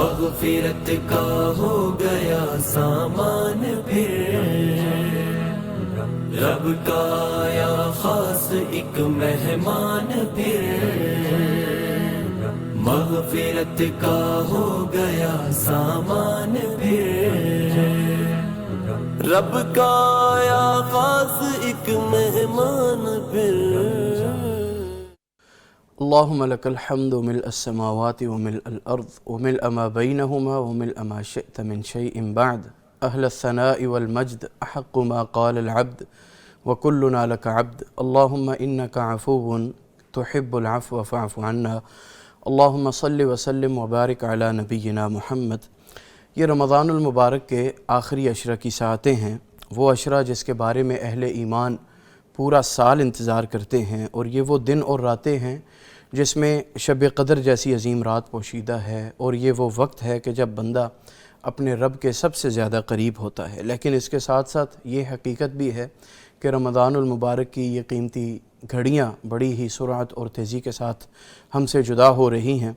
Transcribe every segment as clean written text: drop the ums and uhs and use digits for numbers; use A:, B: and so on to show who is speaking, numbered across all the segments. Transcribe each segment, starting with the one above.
A: مغفرت کا ہو گیا سامان پھر، رب کا آیا خاص ایک مہمان پھر، مغفرت کا ہو گیا سامان پھر، رب کا آیا خاص ایک مہمان پھر۔
B: اللہم لک الحمد ملء السماوات وملء الارض وملء ما بینہما وملء ما شئت من شیء بعد، اہل الثناء والمجد احق ما قال العبد وکلنا لک عبد، اللہم انک عفو تحب العفو فاعف عنا، اللہم صل وسلم وبارک علی نبینا محمد۔ یہ رمضان المبارک کے آخری عشرہ کی ساعتیں ہیں، وہ عشرہ جس کے بارے میں اہل ایمان پورا سال انتظار کرتے ہیں، اور یہ وہ دن اور راتیں ہیں جس میں شب قدر جیسی عظیم رات پوشیدہ ہے، اور یہ وہ وقت ہے کہ جب بندہ اپنے رب کے سب سے زیادہ قریب ہوتا ہے۔ لیکن اس کے ساتھ ساتھ یہ حقیقت بھی ہے کہ رمضان المبارک کی یہ قیمتی گھڑیاں بڑی ہی سرعت اور تیزی کے ساتھ ہم سے جدا ہو رہی ہیں۔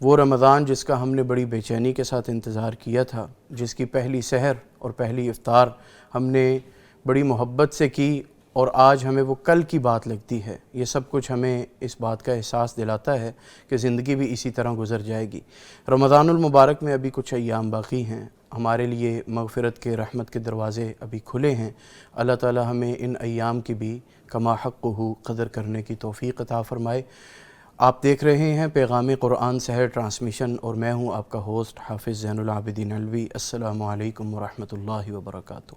B: وہ رمضان جس کا ہم نے بڑی بے چینی کے ساتھ انتظار کیا تھا، جس کی پہلی سحر اور پہلی افطار ہم نے بڑی محبت سے کی، اور آج ہمیں وہ کل کی بات لگتی ہے، یہ سب کچھ ہمیں اس بات کا احساس دلاتا ہے کہ زندگی بھی اسی طرح گزر جائے گی۔ رمضان المبارک میں ابھی کچھ ایام باقی ہیں، ہمارے لیے مغفرت کے رحمت کے دروازے ابھی کھلے ہیں۔ اللہ تعالی ہمیں ان ایام کی بھی کما حقہ قدر کرنے کی توفیق عطا فرمائے۔ آپ دیکھ رہے ہیں پیغام قرآن سحر ٹرانسمیشن، اور میں ہوں آپ کا ہوسٹ حافظ زین العابدین علوی۔ السلام علیکم ورحمۃ اللہ وبرکاتہ۔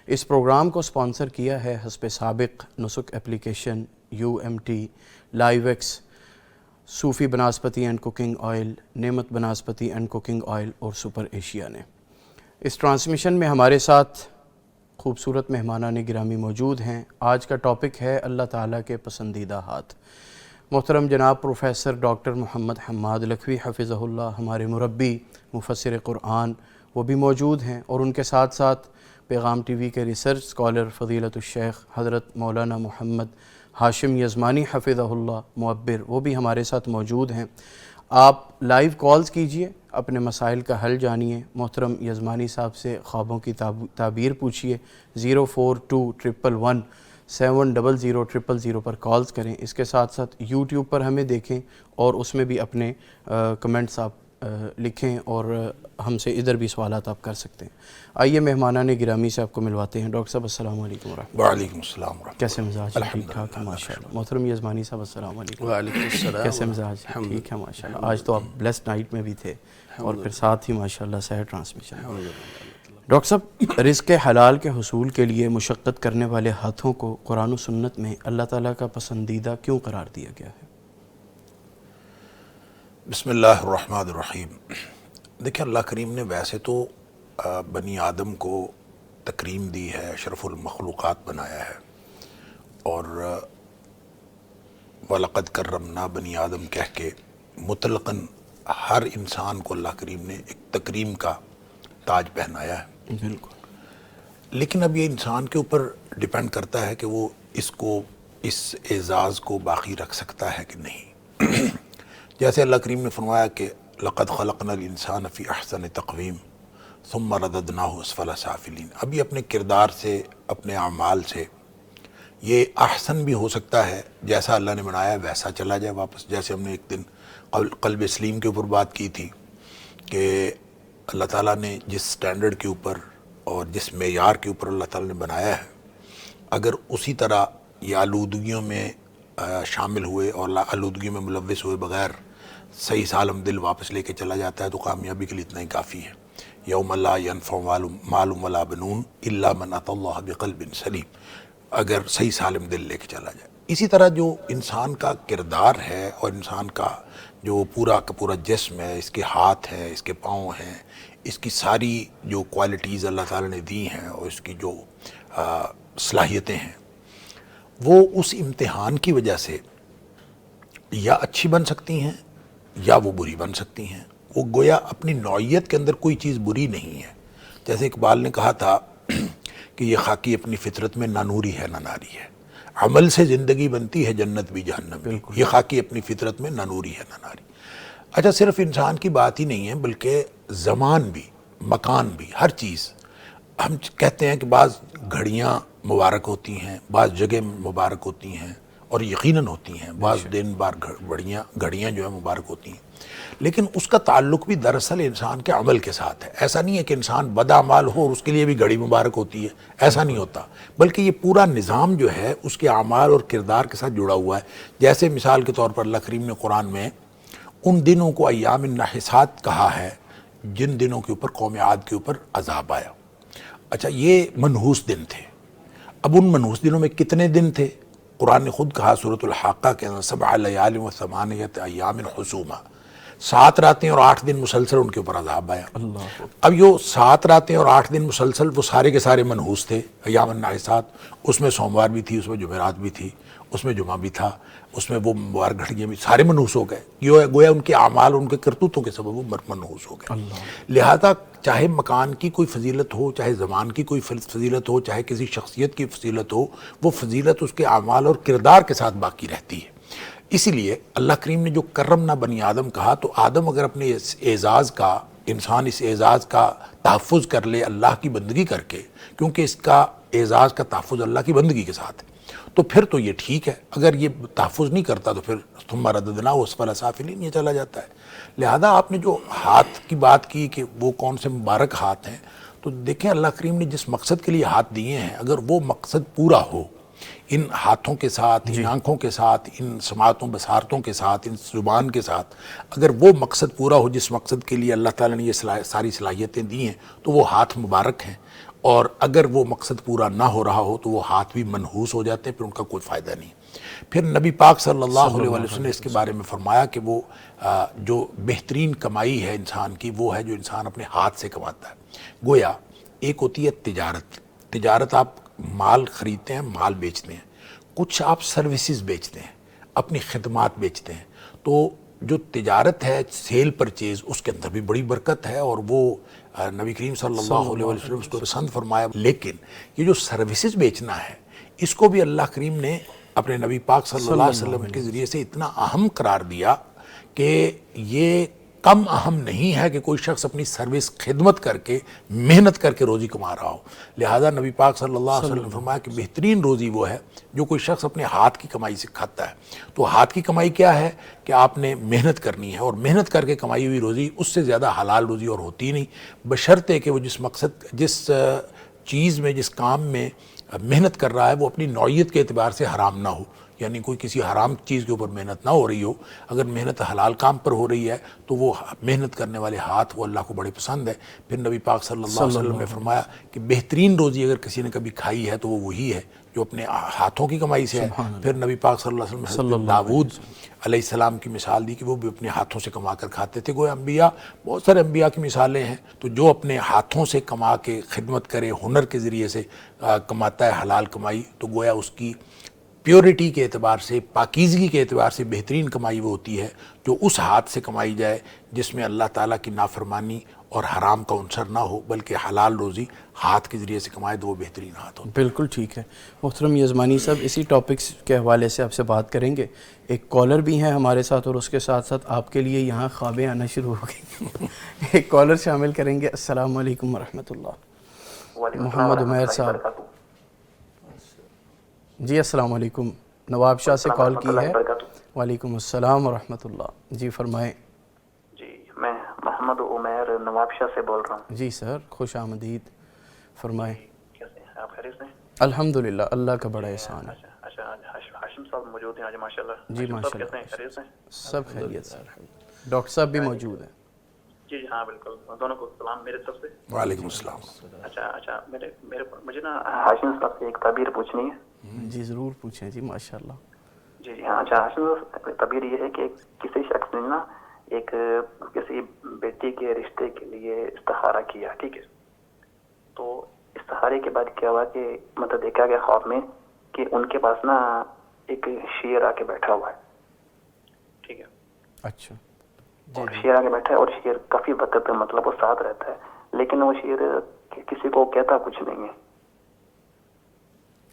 B: اس پروگرام کو سپانسر کیا ہے حسب سابق، نسک application, UMT، live X, Sufi بناسپتی اینڈ کوکنگ آئل، نعمت بناسپتی اینڈ کوکنگ آئل اور سپر ایشیا نے۔ اس ٹرانسمیشن میں ہمارے ساتھ خوبصورت مہمانان گرامی موجود ہیں۔ آج کا ٹاپک ہے اللہ تعالیٰ کے پسندیدہ ہاتھ۔ محترم جناب پروفیسر ڈاکٹر محمد حماد لکھوی حفظہ اللہ، ہمارے مربی مفسر قرآن، وہ بھی موجود ہیں، اور ان کے ساتھ ساتھ پیغام ٹی وی کے ریسرچ اسکالر فضیلت الشیخ حضرت مولانا محمد ہاشم یزمانی حفظہ اللہ معبر، وہ بھی ہمارے ساتھ موجود ہیں۔ آپ لائیو کالز کیجئے، اپنے مسائل کا حل جانیے، محترم یزمانی صاحب سے خوابوں کی تعبیر پوچھیے۔ 04211 7000000 پر کالز کریں۔ اس کے ساتھ ساتھ یوٹیوب پر ہمیں دیکھیں، اور اس میں بھی اپنے کمنٹس آپ لکھیں، اور ہم سے ادھر بھی سوالات آپ کر سکتے ہیں۔ آئیے مہمانان گرامی سے آپ کو ملواتے ہیں۔ ڈاکٹر صاحب السلام علیکم ورحمۃ اللہ۔
C: وعلیکم السلام ورحمۃ اللہ۔
B: کیسے مزاج؟ ٹھیک ٹھاک ہے ماشاء اللہ۔ محترم یزمانی صاحب السلام علیکم۔
C: وعلیکم السلام۔
B: کیسے مزاج؟ ٹھیک ہے ماشاء اللہ۔ آج تو آپ بلیسڈ نائٹ میں بھی تھے، اور پھر ساتھ ہی ماشاء اللہ سحر ٹرانسمیشن۔ ڈاکٹر صاحب، رزق حلال کے حصول کے لیے مشقت کرنے والے ہاتھوں کو قرآن و سنت میں اللہ تعالیٰ کا پسندیدہ کیوں قرار دیا گیا ہے؟
C: بسم اللہ الرحمن الرحیم۔ دیکھیں، اللہ کریم نے ویسے تو بنی آدم کو تکریم دی ہے، اشرف المخلوقات بنایا ہے، اور وَلَقَدْ كَرَّمْنَا بنی آدم کہہ کے مطلقاً ہر انسان کو اللہ کریم نے ایک تکریم کا تاج پہنایا ہے۔
B: بالکل۔
C: لیکن اب یہ انسان کے اوپر ڈیپینڈ کرتا ہے کہ وہ اس اعزاز کو باقی رکھ سکتا ہے کہ نہیں۔ جیسے اللہ کریم نے فرمایا کہ لَقَدْ خَلَقْنَا الْإِنسَانَ فِي أَحْسَنِ تَقْوِيمٍ ثُمَّ رَدَدْنَاهُ أَسْفَلَ سَافِلِينَ۔ ابھی اپنے کردار سے، اپنے اعمال سے یہ احسن بھی ہو سکتا ہے، جیسا اللہ نے بنایا ہے ویسا چلا جائے واپس۔ جیسے ہم نے ایک دن قلب سلیم کے اوپر بات کی تھی کہ اللہ تعالیٰ نے جس سٹینڈرڈ کے اوپر اور جس معیار کے اوپر اللہ تعالیٰ نے بنایا ہے، اگر اسی طرح یہ آلودگیوں میں شامل ہوئے اور آلودگی میں ملوث ہوئے بغیر صحیح سالم دل واپس لے کے چلا جاتا ہے تو کامیابی کے لیے اتنا ہی کافی ہے۔ یوم لا ینفع مال ولا بنون الا من اتی اللہ بقلب سلیم، اگر صحیح سالم دل لے کے چلا جائے۔ اسی طرح جو انسان کا کردار ہے اور انسان کا جو پورا کا پورا جسم ہے، اس کے ہاتھ ہیں، اس کے پاؤں ہیں، اس کی ساری جو کوالٹیز اللہ تعالیٰ نے دی ہیں اور اس کی جو صلاحیتیں ہیں، وہ اس امتحان کی وجہ سے یا اچھی بن سکتی ہیں یا وہ بری بن سکتی ہیں۔ وہ گویا اپنی نوعیت کے اندر کوئی چیز بری نہیں ہے۔ جیسے اقبال نے کہا تھا کہ یہ خاکی اپنی فطرت میں نہ نوری ہے نہ ناری ہے، عمل سے زندگی بنتی ہے جنت بھی جہنم بھی، یہ خاکی اپنی فطرت میں نہ نوری ہے نہ ناری۔ اچھا صرف انسان کی بات ہی نہیں ہے بلکہ زمان بھی، مکان بھی، ہر چیز. ہم کہتے ہیں کہ بعض گھڑیاں مبارک ہوتی ہیں، بعض جگہ مبارک ہوتی ہیں، اور یقیناً ہوتی ہیں، بعض دن بار گھڑیاں جو ہیں مبارک ہوتی ہیں، لیکن اس کا تعلق بھی دراصل انسان کے عمل کے ساتھ ہے. ایسا نہیں ہے کہ انسان بدعمال ہو اور اس کے لیے بھی گھڑی مبارک ہوتی ہے، ایسا نہیں ہوتا، بلکہ یہ پورا نظام جو ہے اس کے اعمال اور کردار کے ساتھ جڑا ہوا ہے. جیسے مثال کے طور پر اللہ کریم نے قرآن میں ان دنوں کو ایام النحسات کہا ہے جن دنوں کے اوپر قوم عاد کے اوپر عذاب آیا. اچھا یہ منحوس دن تھے. اب ان منحوس دنوں میں کتنے دن تھے؟ قرآن نے خود کہا سورۃ الحاقہ کے اندر 7 لیال و 8 ایام حسوما، 7 راتیں اور 8 دن مسلسل ان کے اوپر عذاب آیا. اب یہ 7 راتیں اور 8 دن مسلسل وہ سارے کے سارے منحوس تھے ایام النحسات. اس میں سوموار بھی تھی، اس میں جمعرات بھی تھی، اس میں جمعہ بھی تھا، اس میں وہ مبارک گھڑیاں بھی، سارے منحوس ہو گئے. گویا ان کے اعمال، ان کے کرتوتوں کے سبب وہ منحوس ہو گئے. لہذا چاہے مکان کی کوئی فضیلت ہو، چاہے زمان کی کوئی فضیلت ہو، چاہے کسی شخصیت کی فضیلت ہو، وہ فضیلت اس کے اعمال اور کردار کے ساتھ باقی رہتی ہے. اسی لیے اللہ کریم نے جو کرمنا بنی آدم کہا، تو آدم اگر اپنے اس اعزاز کا، انسان اس اعزاز کا تحفظ کر لے اللہ کی بندگی کر کے، کیونکہ اس کا اعزاز کا تحفظ اللہ کی بندگی کے ساتھ ہے، تو پھر تو یہ ٹھیک ہے. اگر یہ تحفظ نہیں کرتا تو پھر ثم رددناہ اسفل سافلین، یہ چلا جاتا ہے. لہذا آپ نے جو ہاتھ کی بات کی کہ وہ کون سے مبارک ہاتھ ہیں، تو دیکھیں اللہ کریم نے جس مقصد کے لیے ہاتھ دیے ہیں، اگر وہ مقصد پورا ہو، ان ہاتھوں کے ساتھ، ان آنکھوں کے ساتھ، ان سماعتوں بصارتوں کے ساتھ، ان زبان کے ساتھ، اگر وہ مقصد پورا ہو جس مقصد کے لیے اللہ تعالیٰ نے یہ ساری صلاحیتیں دی ہیں، تو وہ ہاتھ مبارک ہیں. اور اگر وہ مقصد پورا نہ ہو رہا ہو تو وہ ہاتھ بھی منحوس ہو جاتے ہیں، پھر ان کا کوئی فائدہ نہیں. پھر نبی پاک صلی اللہ علیہ وسلم نے اس کے بارے میں فرمایا کہ وہ جو بہترین کمائی ہے انسان کی، وہ ہے جو انسان اپنے ہاتھ سے کماتا ہے. گویا ایک ہوتی ہے تجارت آپ مال خریدتے ہیں، مال بیچتے ہیں. کچھ آپ سروسز بیچتے ہیں، اپنی خدمات بیچتے ہیں. تو جو تجارت ہے، سیل پرچیز، اس کے اندر بھی بڑی برکت ہے، اور وہ نبی کریم صلی اللہ علیہ وسلم اس کو پسند فرمایا. لیکن یہ جو سروسز بیچنا ہے، اس کو بھی اللہ کریم نے اپنے نبی پاک صلی اللہ علیہ وسلم کے ذریعے سے اتنا اہم قرار دیا کہ یہ کم اہم نہیں ہے کہ کوئی شخص اپنی سروس خدمت کر کے، محنت کر کے روزی کما رہا ہو. لہذا نبی پاک صلی اللہ علیہ وسلم نے فرمایا کہ بہترین روزی وہ ہے جو کوئی شخص اپنے ہاتھ کی کمائی سے کھاتا ہے. تو ہاتھ کی کمائی کیا ہے کہ آپ نے محنت کرنی ہے، اور محنت کر کے کمائی ہوئی روزی اس سے زیادہ حلال روزی اور ہوتی نہیں، بشرطے کہ وہ جس چیز میں، جس کام میں محنت کر رہا ہے وہ اپنی نوعیت کے اعتبار سے حرام نہ ہو. یعنی کوئی کسی حرام چیز کے اوپر محنت نہ ہو رہی ہو. اگر محنت حلال کام پر ہو رہی ہے تو وہ محنت کرنے والے ہاتھ وہ اللہ کو بڑے پسند ہے. پھر نبی پاک صلی اللہ علیہ وسلم نے فرمایا کہ بہترین روزی اگر کسی نے کبھی کھائی ہے تو وہ وہی ہے جو اپنے ہاتھوں کی کمائی سے ہے. پھر نبی پاک صلی اللہ علیہ وسلم نے حضرت داؤد علیہ السلام کی مثال دی کہ وہ بھی اپنے ہاتھوں سے کما کر کھاتے تھے. گویا انبیاء، بہت سارے انبیاء کی مثالیں ہیں. تو جو اپنے ہاتھوں سے کما کے خدمت کرے، ہنر کے ذریعے سے کماتا ہے حلال کمائی، تو گویا اس کی پیورٹی کے اعتبار سے، پاکیزگی کے اعتبار سے بہترین کمائی وہ ہوتی ہے جو اس ہاتھ سے کمائی جائے جس میں اللہ تعالیٰ کی نافرمانی اور حرام کا عنصر نہ ہو، بلکہ حلال روزی ہاتھ کے ذریعے سے کمائے تو وہ بہترین ہاتھ ہو.
B: بالکل ٹھیک ہے. محترم یزمانی صاحب، اسی ٹاپکس کے حوالے سے آپ سے بات کریں گے. ایک کالر بھی ہیں ہمارے ساتھ، اور اس کے ساتھ ساتھ آپ کے لیے یہاں خوابیں آنا شروع ہو گئی. ایک کالر شامل کریں گے. السلام علیکم ورحمۃ اللہ. محمد عمیر صاحب. جی السلام علیکم. نواب شاہ سے کال کی ہے. وعلیکم السلام ورحمۃ اللہ. جی فرمائیں.
D: جی میں محمد عمیر نواب شاہ سے بول رہا ہوں.
B: جی سر، خوش آمدید. فرمائیں.
D: کیسے ہیں آپ؟ خیریت سے ہیں؟
B: الحمدللہ، اللہ کا بڑا احسان ہے.
D: اچھا ہاشم صاحب موجود ہیں آج ماشاءاللہ.
B: جی ماشاءاللہ.
D: کیسے ہیں؟ خیریت سے ہیں؟
B: سب خیریت سر. ڈاکٹر صاحب بھی موجود ہیں.
D: جی ہاں بالکل. دونوں کو سلام میرے طرف سے.
C: وعلیکم السلام.
D: اچھا مجھے نا ہاشم صاحب سے ایک تعبیر پوچھنی ہے.
B: جی ضرور پوچھیں. جی ماشاءاللہ.
D: جی ہاں. اچھا ہاشم صاحب، تعبیر یہ ہے کہ کسی شخص نے نا ایک کسی بیٹی کے رشتے کے لیے استخارہ کیا، ٹھیک ہے. تو استخارے کے بعد کیا ہوا کہ مطلب دیکھا گیا خواب میں کہ ان کے پاس نا ایک شیر آ کے بیٹھا ہوا ہے، ٹھیک ہے.
B: اچھا.
D: اور شیر آ کے بیٹھا ہے، اور شیر کافی وقت تک مطلب وہ ساتھ رہتا ہے، لیکن وہ شیر کسی کو کہتا کچھ نہیں ہے.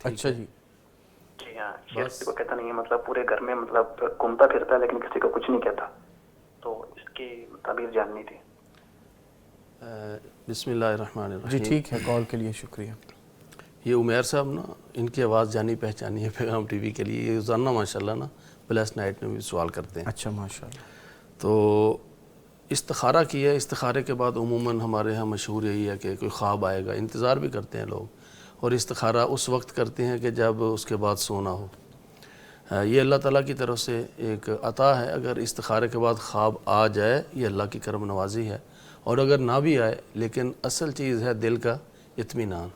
B: اچھا جی.
D: جی ہاں، شیر کسی کو کہتا نہیں ہے، مطلب پورے گھر میں مطلب گھومتا پھرتا ہے لیکن کسی کو کچھ نہیں کہتا. تو اس کی تعبیر جاننی تھی.
B: بسم اللہ الرحمن الرحیم.
E: جی ٹھیک ہے، کال کے لیے شکریہ.
B: یہ عمیر صاحب نا، ان کی آواز جانی پہچانی ہے پیغام ٹی وی کے لیے. یہ روزانہ ماشاءاللہ نا پلس نائٹ میں بھی سوال کرتے ہیں.
E: اچھا ماشاءاللہ.
B: تو استخارہ کیا ہے. استخارے کے بعد عموماً ہمارے ہاں مشہور یہی ہے کہ کوئی خواب آئے گا، انتظار بھی کرتے ہیں لوگ، اور استخارہ اس وقت کرتے ہیں کہ جب اس کے بعد سونا ہو. یہ اللہ تعالیٰ کی طرف سے ایک عطا ہے. اگر استخارے کے بعد خواب آ جائے یہ اللہ کی کرم نوازی ہے، اور اگر نہ بھی آئے لیکن اصل چیز ہے دل کا اطمینان.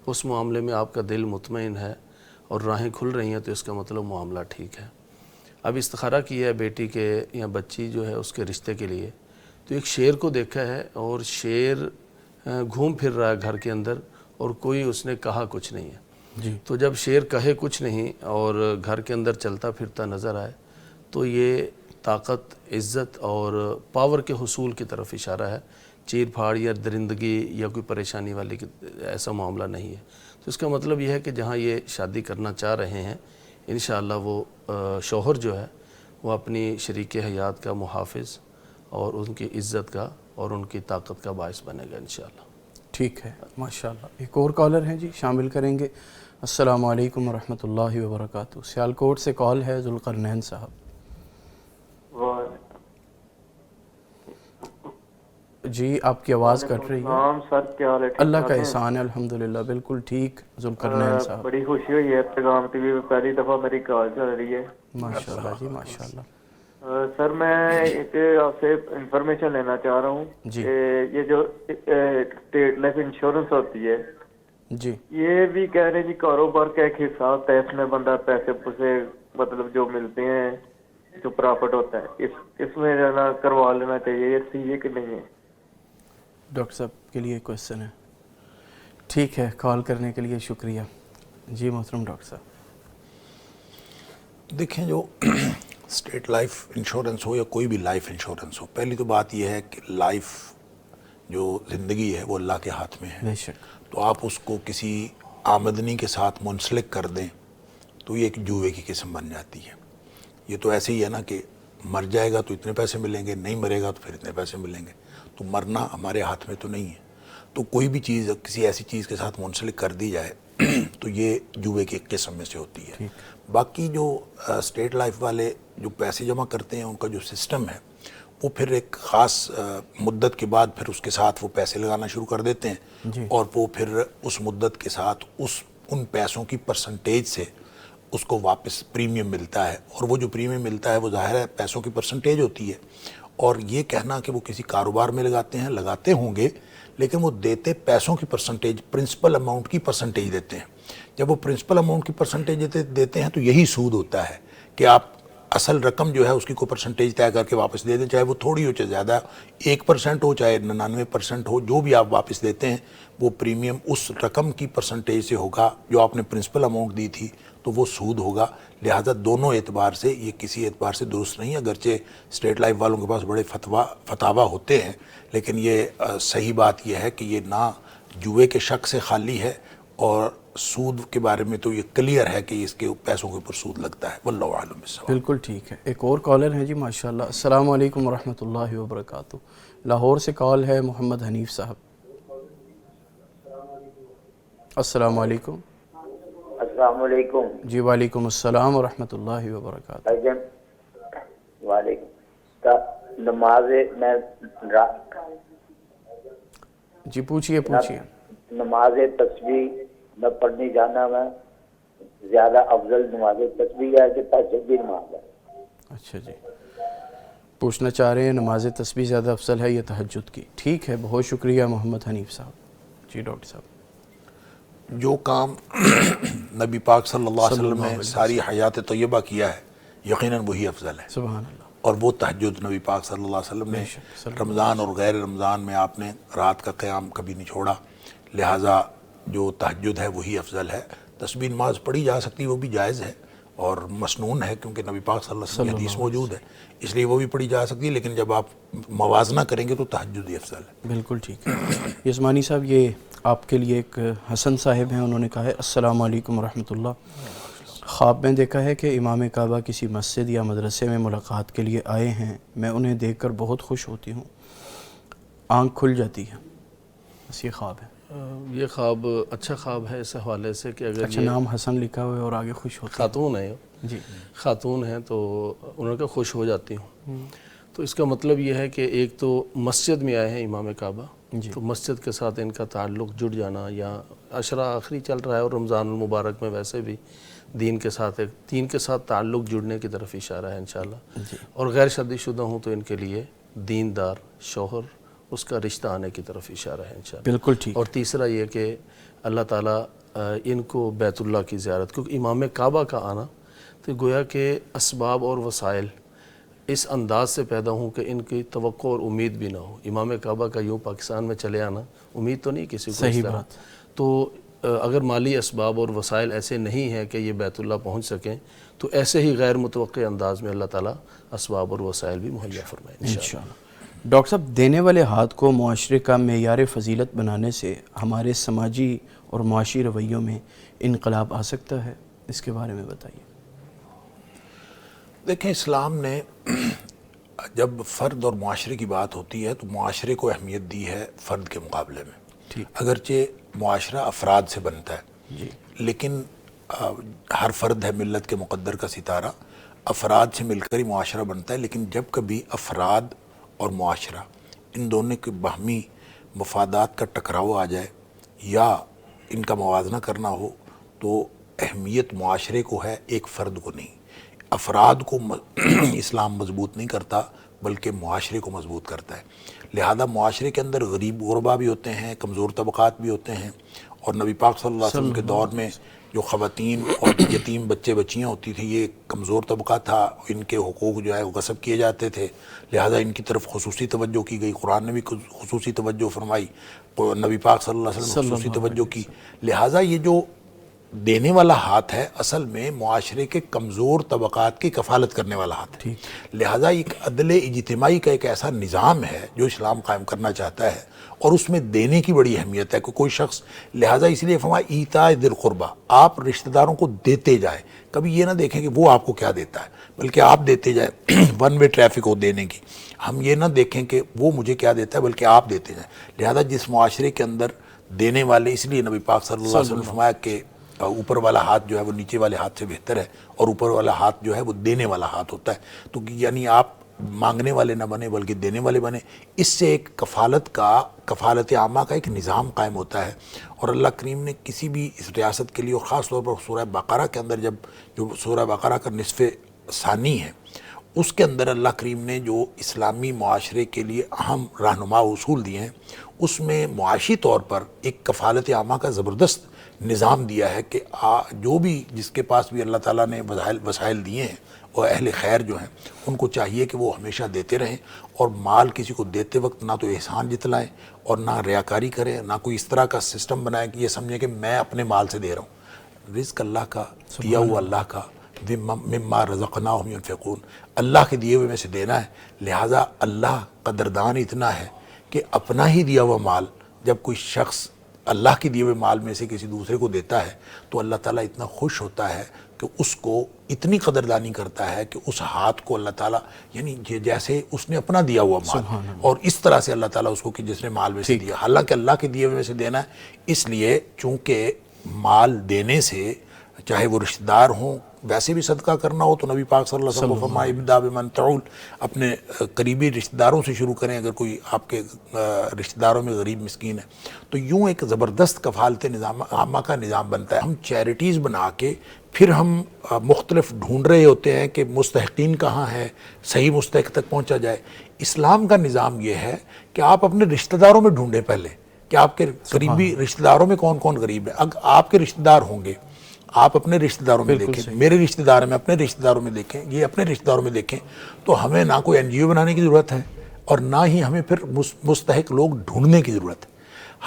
B: اس معاملے میں آپ کا دل مطمئن ہے اور راہیں کھل رہی ہیں تو اس کا مطلب معاملہ ٹھیک ہے. اب استخارہ کیا ہے بیٹی کے یا بچی جو ہے اس کے رشتے کے لیے، تو ایک شیر کو دیکھا ہے اور شیر گھوم پھر رہا ہے گھر کے اندر اور کوئی اس نے کہا کچھ نہیں ہے.
E: جی
B: تو جب شیر کہے کچھ نہیں اور گھر کے اندر چلتا پھرتا نظر آئے تو یہ طاقت، عزت اور پاور کے حصول کی طرف اشارہ ہے. چیر پھاڑ یا درندگی یا کوئی پریشانی والی ایسا معاملہ نہیں ہے. تو اس کا مطلب یہ ہے کہ جہاں یہ شادی کرنا چاہ رہے ہیں انشاءاللہ وہ شوہر جو ہے وہ اپنی شریک حیات کا محافظ اور ان کی عزت کا اور ان کی طاقت کا باعث بنے گا انشاءاللہ.
E: ٹھیک ہے ماشاءاللہ. ایک اور کالر ہیں جی، شامل کریں گے. السلام علیکم ورحمۃ اللہ وبرکاتہ. سیالکوٹ سے کال ہے ذوالقرنین صاحب. جی آپ کی آواز کٹ رہی ہے.
F: ہاں سر، کیا حال ہے؟
E: اللہ کا احسان ہے الحمدللہ، بالکل ٹھیک. ذوالقرنین صاحب
F: بڑی خوشی ہوئی ہے، پیغام ٹی وی پہ پہلی دفعہ میری کال چل رہی ہے.
E: ماشاءاللہ جی ماشاءاللہ.
F: سر میں ایک آپ سے انفارمیشن لینا چاہ رہا ہوں
E: جی.
F: کہ یہ جو اسٹیٹ لائف انشورنس ہوتی ہے،
E: جی
F: یہ بھی کہہ رہے ہیں جی کاروبار کا ایک حصہ ہوتا ہے، اس میں بندہ پیسے پوسے مطلب جو ملتے ہیں جو پرافٹ ہوتا ہے اس میں جانا کروا لینا چاہیے، یہ صحیح ہے کہ نہیں ہے؟
E: ڈاکٹر صاحب کے لیے کوشچن ہے. ٹھیک ہے، کال کرنے کے لیے شکریہ. جی محترم ڈاکٹر صاحب.
C: دیکھیں جو اسٹیٹ لائف انشورنس ہو یا کوئی بھی لائف انشورنس ہو، پہلی تو بات یہ ہے کہ لائف جو زندگی ہے وہ اللہ کے ہاتھ میں ہے.
E: بے شک.
C: تو آپ اس کو کسی آمدنی کے ساتھ منسلک کر دیں تو یہ ایک جوئے کی قسم بن جاتی ہے. یہ تو ایسے ہی ہے نا کہ مر جائے گا تو اتنے پیسے ملیں گے، نہیں مرے گا تو پھر اتنے پیسے ملیں گے. تو مرنا ہمارے ہاتھ میں تو نہیں ہے. تو کوئی بھی چیز کسی ایسی چیز کے ساتھ منسلک کر دی جائے تو یہ جوئے کی ایک قسم میں سے ہوتی ہے. باقی جو اسٹیٹ لائف والے جو پیسے جمع کرتے ہیں ان کا جو سسٹم ہے وہ پھر ایک خاص مدت کے بعد پھر اس کے ساتھ وہ پیسے لگانا شروع کر دیتے ہیں اور وہ پھر اس مدت کے ساتھ ان پیسوں کی پرسنٹیج سے اس کو واپس پریمیم ملتا ہے. اور وہ جو پریمیم ملتا ہے وہ ظاہر ہے پیسوں کی پرسنٹیج ہوتی ہے. اور یہ کہنا کہ وہ کسی کاروبار میں لگاتے ہوں گے، لیکن وہ دیتے پیسوں کی پرسنٹیج، پرنسپل اماؤنٹ کی پرسنٹیج دیتے ہیں. جب وہ پرنسپل اماؤنٹ کی پرسنٹیج دیتے ہیں تو یہی سود ہوتا ہے کہ آپ اصل رقم جو ہے اس کی کوئی پرسنٹیج طے کر کے واپس دے دیں، چاہے وہ تھوڑی ہو چاہے زیادہ، 1% ہو چاہے 99% ہو، جو بھی آپ واپس دیتے ہیں وہ پریمیم اس رقم کی پرسنٹیج سے ہوگا جو آپ نے پرنسپل اماؤنٹ دی تھی، تو وہ سود ہوگا. لہٰذا دونوں اعتبار سے یہ کسی اعتبار سے درست نہیں ہے. اگرچہ اسٹیٹ لائف والوں کے پاس بڑے فتاویٰ ہوتے ہیں، لیکن یہ صحیح بات یہ ہے کہ یہ نہ جوئے کے شک سے خالی ہے اور سود کے بارے میں تو یہ کلیئر ہے کہ اس کے پیسوں کے اوپر سود لگتا ہے. واللہ اعلم بالصواب.
E: بالکل ٹھیک ہے. ایک اور کالر ہیں جی ماشاءاللہ. السلام علیکم ورحمۃ اللہ وبرکاتہ. لاہور سے کال ہے محمد حنیف صاحب. السلام علیکم.
G: السلام علیکم.
E: جی وعلیکم السلام ورحمۃ اللہ وبرکاتہ.
G: وعلیکم. نماز میں
E: جی پوچھئے.
G: نماز تسبیح میں پڑھنے جانا میں زیادہ افضل نماز تسبیح ہے کہ تہجد کی نماز ہے؟
E: اچھا جی، پوچھنا چاہ رہے ہیں نماز تسبیح زیادہ افضل ہے یا تہجد کی. ٹھیک ہے، بہت شکریہ محمد حنیف صاحب. جی ڈاکٹر صاحب.
C: جو کام نبی پاک صلی اللہ علیہ وسلم نے ساری حیات طیبہ کیا ہے یقیناً وہی افضل ہے.
E: سبحان اللہ.
C: اور وہ تہجد نبی پاک صلی اللہ علیہ وسلم نے رمضان اور غیر رمضان میں آپ نے رات کا قیام کبھی نہیں چھوڑا. لہٰذا جو تہجد ہے وہی افضل ہے. تسبیح نماز پڑھی جا سکتی، وہ بھی جائز ہے اور مسنون ہے کیونکہ نبی پاک صلی اللہ علیہ وسلم کی حدیث موجود ہے، اس لیے وہ بھی پڑھی جا سکتی ہے. لیکن جب آپ موازنہ کریں گے تو تہجد ہی افضل ہے.
E: بالکل ٹھیک ہے. یزمانی صاحب، یہ آپ کے لیے ایک حسن صاحب ہیں، انہوں نے کہا ہے السلام علیکم ورحمۃ اللہ.
B: خواب میں دیکھا ہے کہ امام کعبہ کسی مسجد یا مدرسے میں ملاقات کے لیے آئے ہیں، میں انہیں دیکھ کر بہت خوش ہوتی ہوں، آنکھ کھل جاتی ہے، بس یہ خواب ہے۔
E: یہ خواب اچھا خواب ہے اس حوالے سے کہ اگر
B: اچھا،
E: یہ
B: نام حسن لکھا ہوا ہے اور آگے خوش ہوتا
E: خاتون ہے،
B: جی
E: خاتون ہیں تو انہوں نے خوش ہو جاتی ہوں، تو اس کا مطلب یہ ہے کہ ایک تو مسجد میں آئے ہیں امام کعبہ، تو مسجد کے ساتھ ان کا تعلق جڑ جانا، یا عشرہ آخری چل رہا ہے اور رمضان المبارک میں ویسے بھی دین کے ساتھ تعلق جڑنے کی طرف اشارہ ہے انشاءاللہ، اور غیر شادی شدہ ہوں تو ان کے لیے دیندار شوہر، اس کا رشتہ آنے کی طرف اشارہ ہے انشاءاللہ۔
B: بالکل ٹھیک۔
E: اور تیسرا یہ کہ اللہ تعالیٰ ان کو بیت اللہ کی زیارت، کیونکہ امام کعبہ کا آنا تو گویا کہ اسباب اور وسائل اس انداز سے پیدا ہوں کہ ان کی توقع اور امید بھی نہ ہو۔ امام کعبہ کا یوں پاکستان میں چلے آنا امید تو نہیں کسی کو،
B: صحیح
E: اس طرح
B: بات۔
E: تو اگر مالی اسباب اور وسائل ایسے نہیں ہیں کہ یہ بیت اللہ پہنچ سکیں تو ایسے ہی غیر متوقع انداز میں اللہ تعالیٰ اسباب اور وسائل بھی مہیا فرمائیں انشاءاللہ۔
B: ڈاکٹر صاحب، دینے والے ہاتھ کو معاشرے کا معیار فضیلت بنانے سے ہمارے سماجی اور معاشی رویوں میں انقلاب آ سکتا ہے، اس کے بارے میں بتائیے۔
C: دیکھیں، اسلام نے جب فرد اور معاشرے کی بات ہوتی ہے تو معاشرے کو اہمیت دی ہے فرد کے مقابلے میں۔ اگرچہ معاشرہ افراد سے بنتا ہے، لیکن ہر فرد ہے ملت کے مقدر کا ستارہ، افراد سے مل کر ہی معاشرہ بنتا ہے، لیکن جب کبھی افراد اور معاشرہ ان دونوں کے باہمی مفادات کا ٹکراؤ آ جائے یا ان کا موازنہ کرنا ہو تو اہمیت معاشرے کو ہے، ایک فرد کو نہیں۔ افراد کو اسلام مضبوط نہیں کرتا بلکہ معاشرے کو مضبوط کرتا ہے، لہذا معاشرے کے اندر غریب غربا بھی ہوتے ہیں، کمزور طبقات بھی ہوتے ہیں، اور نبی پاک صلی اللہ علیہ وسلم کے دور میں جو خواتین اور یتیم بچے بچیاں ہوتی تھیں یہ کمزور طبقہ تھا، ان کے حقوق جو ہے وہ غصب کیے جاتے تھے، لہذا ان کی طرف خصوصی توجہ کی گئی، قرآن نے بھی خصوصی توجہ فرمائی، نبی پاک صلی اللہ علیہ وسلم نے خصوصی توجہ کی، لہذا یہ جو دینے والا ہاتھ ہے اصل میں معاشرے کے کمزور طبقات کی کفالت کرنے والا ہاتھ ہے، لہذا ایک عدل اجتماعی کا ایک ایسا نظام ہے جو اسلام قائم کرنا چاہتا ہے، اور اس میں دینے کی بڑی اہمیت ہے کہ کوئی شخص، لہذا اس لیے فرمایا ایتاء ذی القربہ، آپ رشتہ داروں کو دیتے جائیں، کبھی یہ نہ دیکھیں کہ وہ آپ کو کیا دیتا ہے بلکہ آپ دیتے جائیں، ون وے ٹریفک ہو دینے کی، ہم یہ نہ دیکھیں کہ وہ مجھے کیا دیتا ہے بلکہ آپ دیتے جائیں، لہذا جس معاشرے کے اندر دینے والے، اس لیے نبی پاک صلی اللہ علیہ وسلم نے فرمایا کہ اوپر والا ہاتھ جو ہے وہ نیچے والے ہاتھ سے بہتر ہے، اور اوپر والا ہاتھ جو ہے وہ دینے والا ہاتھ ہوتا ہے، تو یعنی آپ مانگنے والے نہ بنے بلکہ دینے والے بنے، اس سے ایک کفالت عامہ کا ایک نظام قائم ہوتا ہے، اور اللہ کریم نے کسی بھی اس ریاست کے لیے، اور خاص طور پر سورہ بقرہ کے اندر جو سورہ بقرہ کا نصف ثانی ہے اس کے اندر اللہ کریم نے جو اسلامی معاشرے کے لیے اہم رہنما اصول دیے ہیں اس میں معاشی طور پر ایک کفالت عامہ کا زبردست نظام دیا ہے کہ جو بھی جس کے پاس بھی اللہ تعالیٰ نے وسائل دیے ہیں اور اہل خیر جو ہیں ان کو چاہیے کہ وہ ہمیشہ دیتے رہیں، اور مال کسی کو دیتے وقت نہ تو احسان جتلائیں اور نہ ریاکاری کریں، نہ کوئی اس طرح کا سسٹم بنائیں کہ یہ سمجھیں کہ میں اپنے مال سے دے رہا ہوں، رزق اللہ کا، دیا ہوا اللہ کا، مما رزقناہم ینفقون، اللہ کے دیے ہوئے میں سے دینا ہے، لہٰذا اللہ قدردان اتنا ہے کہ اپنا ہی دیا ہوا مال جب کوئی شخص اللہ کے دیے ہوئے مال میں سے کسی دوسرے کو دیتا ہے تو اللہ تعالیٰ اتنا خوش ہوتا ہے کہ اس کو اتنی قدردانی کرتا ہے کہ اس ہاتھ کو اللہ تعالیٰ یعنی جیسے اس نے اپنا دیا ہوا مال، اور اس طرح سے اللہ تعالیٰ اس کو کہ جس نے مال میں سے دیا، حالانکہ اللہ کے دیے ہوئے میں سے دینا ہے، اس لیے چونکہ مال دینے سے چاہے وہ رشتہ دار ہوں، ویسے بھی صدقہ کرنا ہو تو نبی پاک صلی اللہ علیہ وسلم فرمایا ابدأ بمن تعول، اپنے قریبی رشتہ داروں سے شروع کریں اگر کوئی آپ کے رشتہ داروں میں غریب مسکین ہے، تو یوں ایک زبردست کفالت نظام عامہ کا نظام بنتا ہے۔ ہم چیریٹیز بنا کے پھر ہم مختلف ڈھونڈ رہے ہوتے ہیں کہ مستحقین کہاں ہے، صحیح مستحق تک پہنچا جائے۔ اسلام کا نظام یہ ہے کہ آپ اپنے رشتہ داروں میں ڈھونڈیں پہلے کہ آپ کے قریبی رشتہ داروں میں کون کون غریب ہے، اگر آپ کے رشتہ دار ہوں گے آپ اپنے رشتہ داروں میں دیکھیں، میرے رشتہ دار میں اپنے رشتہ داروں میں دیکھیں، یہ اپنے رشتہ داروں میں دیکھیں، تو ہمیں نہ کوئی NGO بنانے کی ضرورت ہے اور نہ ہی ہمیں پھر مستحق لوگ ڈھونڈنے کی ضرورت ہے،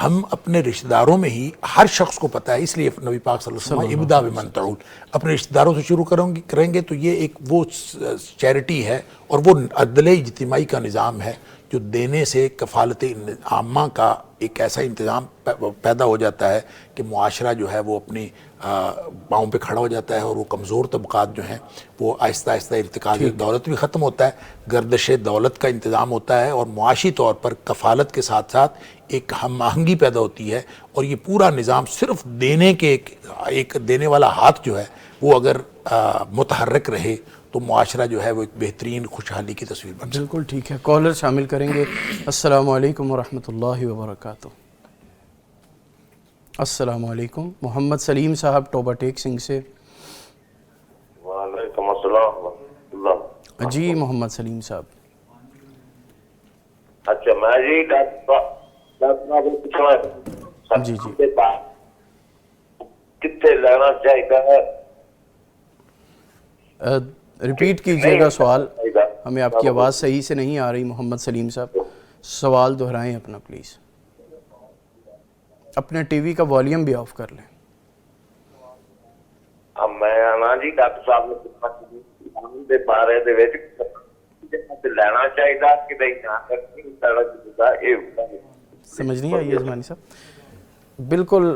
C: ہم اپنے رشتہ داروں میں ہی ہر شخص کو پتہ ہے، اس لیے نبی پاک صلی اللہ علیہ وسلم ابدأ بمن تعول، اپنے رشتہ داروں سے شروع کریں گے تو یہ ایک وہ چیریٹی ہے اور وہ عدل اجتماعی کا نظام ہے جو دینے سے کفالت عامہ کا ایک ایسا انتظام پیدا ہو جاتا ہے کہ معاشرہ جو ہے وہ اپنی پاؤں پہ کھڑا ہو جاتا ہے اور وہ کمزور طبقات جو ہیں وہ آہستہ آہستہ ارتکاز دولت بھی ختم ہوتا ہے، گردش دولت کا انتظام ہوتا ہے، اور معاشی طور پر کفالت کے ساتھ ساتھ ایک ہم آہنگی پیدا ہوتی ہے، اور یہ پورا نظام صرف دینے کے ایک دینے والا ہاتھ جو ہے وہ اگر متحرک رہے تو معاشرہ جو ہے وہ ایک بہترین خوشحالی کی تصویر بن سکتا ہے۔
B: بالکل ٹھیک ہے، کالر شامل کریں گے۔ السلام علیکم ورحمۃ اللہ وبرکاتہ۔ السلام علیکم، محمد سلیم صاحب ٹوبہ ٹیک سنگھ سے۔
H: وعلیکم السلام ورحمۃ اللہ۔
B: جی محمد سلیم صاحب۔
H: اچھا میں جی
B: جی جی
H: کتنے لینا چاہیے؟
B: ریپیٹ کیجئے گا سوال، ہمیں آپ کی آواز صحیح سے نہیں آ رہی محمد سلیم صاحب، سوال دہرائیں اپنا پلیز، اپنے ٹی وی کا والیوم بھی آف کر لیں۔
H: اب میں آنا جی ڈاکٹر صاحب نے بارے لینا چاہیے کہ نہیں
B: سمجھ نہیں آئی یزمانی صاحب؟ بالکل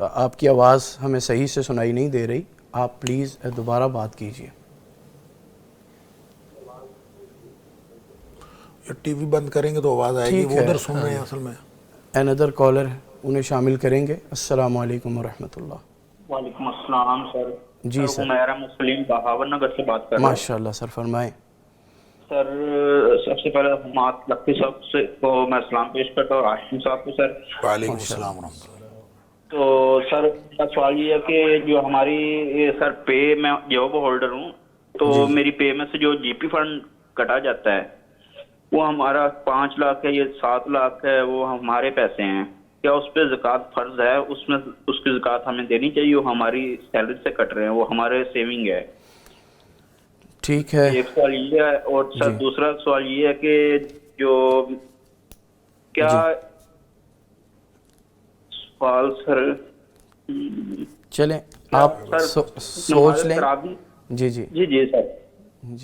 B: آپ کی آواز ہمیں صحیح سے سنائی نہیں دے رہی، آپ پلیز دوبارہ بات کیجئے۔
C: ٹی وی بند کریں گے تو آواز آئے گی، وہ ادھر سن رہے ہیں اصل میں۔
B: another کالر ہے، انہیں شامل کریں گے۔ السلام علیکم ورحمۃ اللہ۔
I: وعلیکم السلام سر۔
B: جی سر۔
I: عمیرہ مسلم بہاول نگر سے بات کر رہا ہوں۔
B: ماشاء اللہ سر، فرمائیں۔
I: سر سب سے پہلے حماد لکھی صاحب سے کو میں سلام پیش کرتا ہوں، اور عاشم صاحب کو سر۔
C: وعلیکم السلام ورحمۃ اللہ۔
I: تو سر میرا سوال یہ ہے کہ جو ہماری سر پے، میں جاب ہولڈر ہوں، تو میری پے میں سے جو جی پی فنڈ کٹا جاتا ہے وہ ہمارا 5 لاکھ ہے، یہ 7 لاکھ ہے، وہ ہمارے پیسے ہیں، کیا اس پہ زکوٰۃ فرض ہے؟ اس میں اس کی زکوٰۃ ہمیں دینی چاہیے؟ وہ ہماری سیلری سے کٹ رہے ہیں، وہ ہمارے سیونگ ہے۔
B: ٹھیک ہے،
I: ایک سوال یہ ہے، اور سر دوسرا سوال یہ ہے کہ جو کیا سوال سر
B: چلیں آپ سوچ لیں۔ جی جی
I: جی جی سر،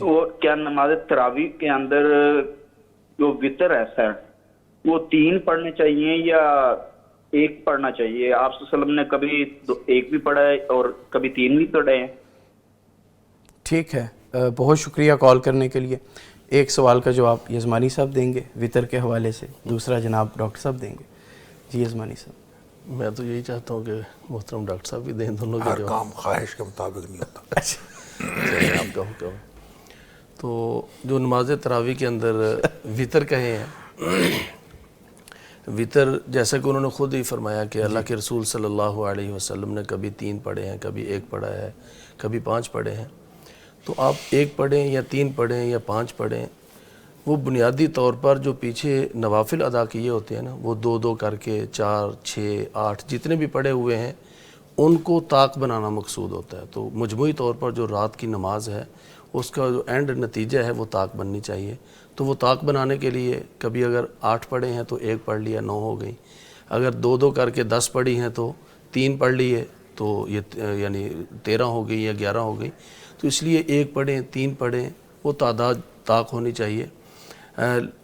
I: وہ کیا نماز تراویح کے اندر جو وطر ہے سر، وہ 3 پڑھنے چاہیے یا 1 پڑھنا چاہیے؟ آپ صلی اللہ علیہ وسلم نے کبھی 1 بھی پڑھا ہے اور کبھی 3 بھی پڑھے ہیں۔
B: ٹھیک ہے، بہت شکریہ کال کرنے کے لیے۔ ایک سوال کا جواب یزمانی صاحب دیں گے وطر کے حوالے سے، دوسرا جناب ڈاکٹر صاحب دیں گے۔ جی یزمانی صاحب۔
E: میں تو یہی چاہتا ہوں کہ محترم ڈاکٹر صاحب بھی دیں دونوں کے
C: ہر
E: جواب۔
C: کام خواہش کے مطابق نہیں ہوتا۔
E: چلیے آپ کا حکم۔ تو جو نماز تراویح کے اندر وطر کہے ہیں، وطر جیسا کہ انہوں نے خود ہی فرمایا کہ اللہ کے رسول صلی اللہ علیہ وسلم نے کبھی 3 پڑھے ہیں، کبھی 1 پڑھا ہے، کبھی 5 پڑھے ہیں۔ تو آپ 1 پڑھیں یا 3 پڑھیں یا 5 پڑھیں، وہ بنیادی طور پر جو پیچھے نوافل ادا کیے ہوتے ہیں نا، وہ 2 کر کے 4 6 8 جتنے بھی پڑھے ہوئے ہیں ان کو طاق بنانا مقصود ہوتا ہے۔ تو مجموعی طور پر جو رات کی نماز ہے اس کا جو اینڈ نتیجہ ہے وہ طاق بننی چاہیے۔ تو وہ طاق بنانے کے لیے کبھی اگر 8 پڑھے ہیں تو 1 پڑھ لیا، 9 ہو گئی۔ اگر 2 کر کے 10 پڑھی ہیں تو 3 پڑھ لیے تو یہ یعنی 13 ہو گئی یا 11 ہو گئی۔ تو اس لیے 1 پڑھیں 3 پڑھیں، وہ تعداد طاق ہونی چاہیے۔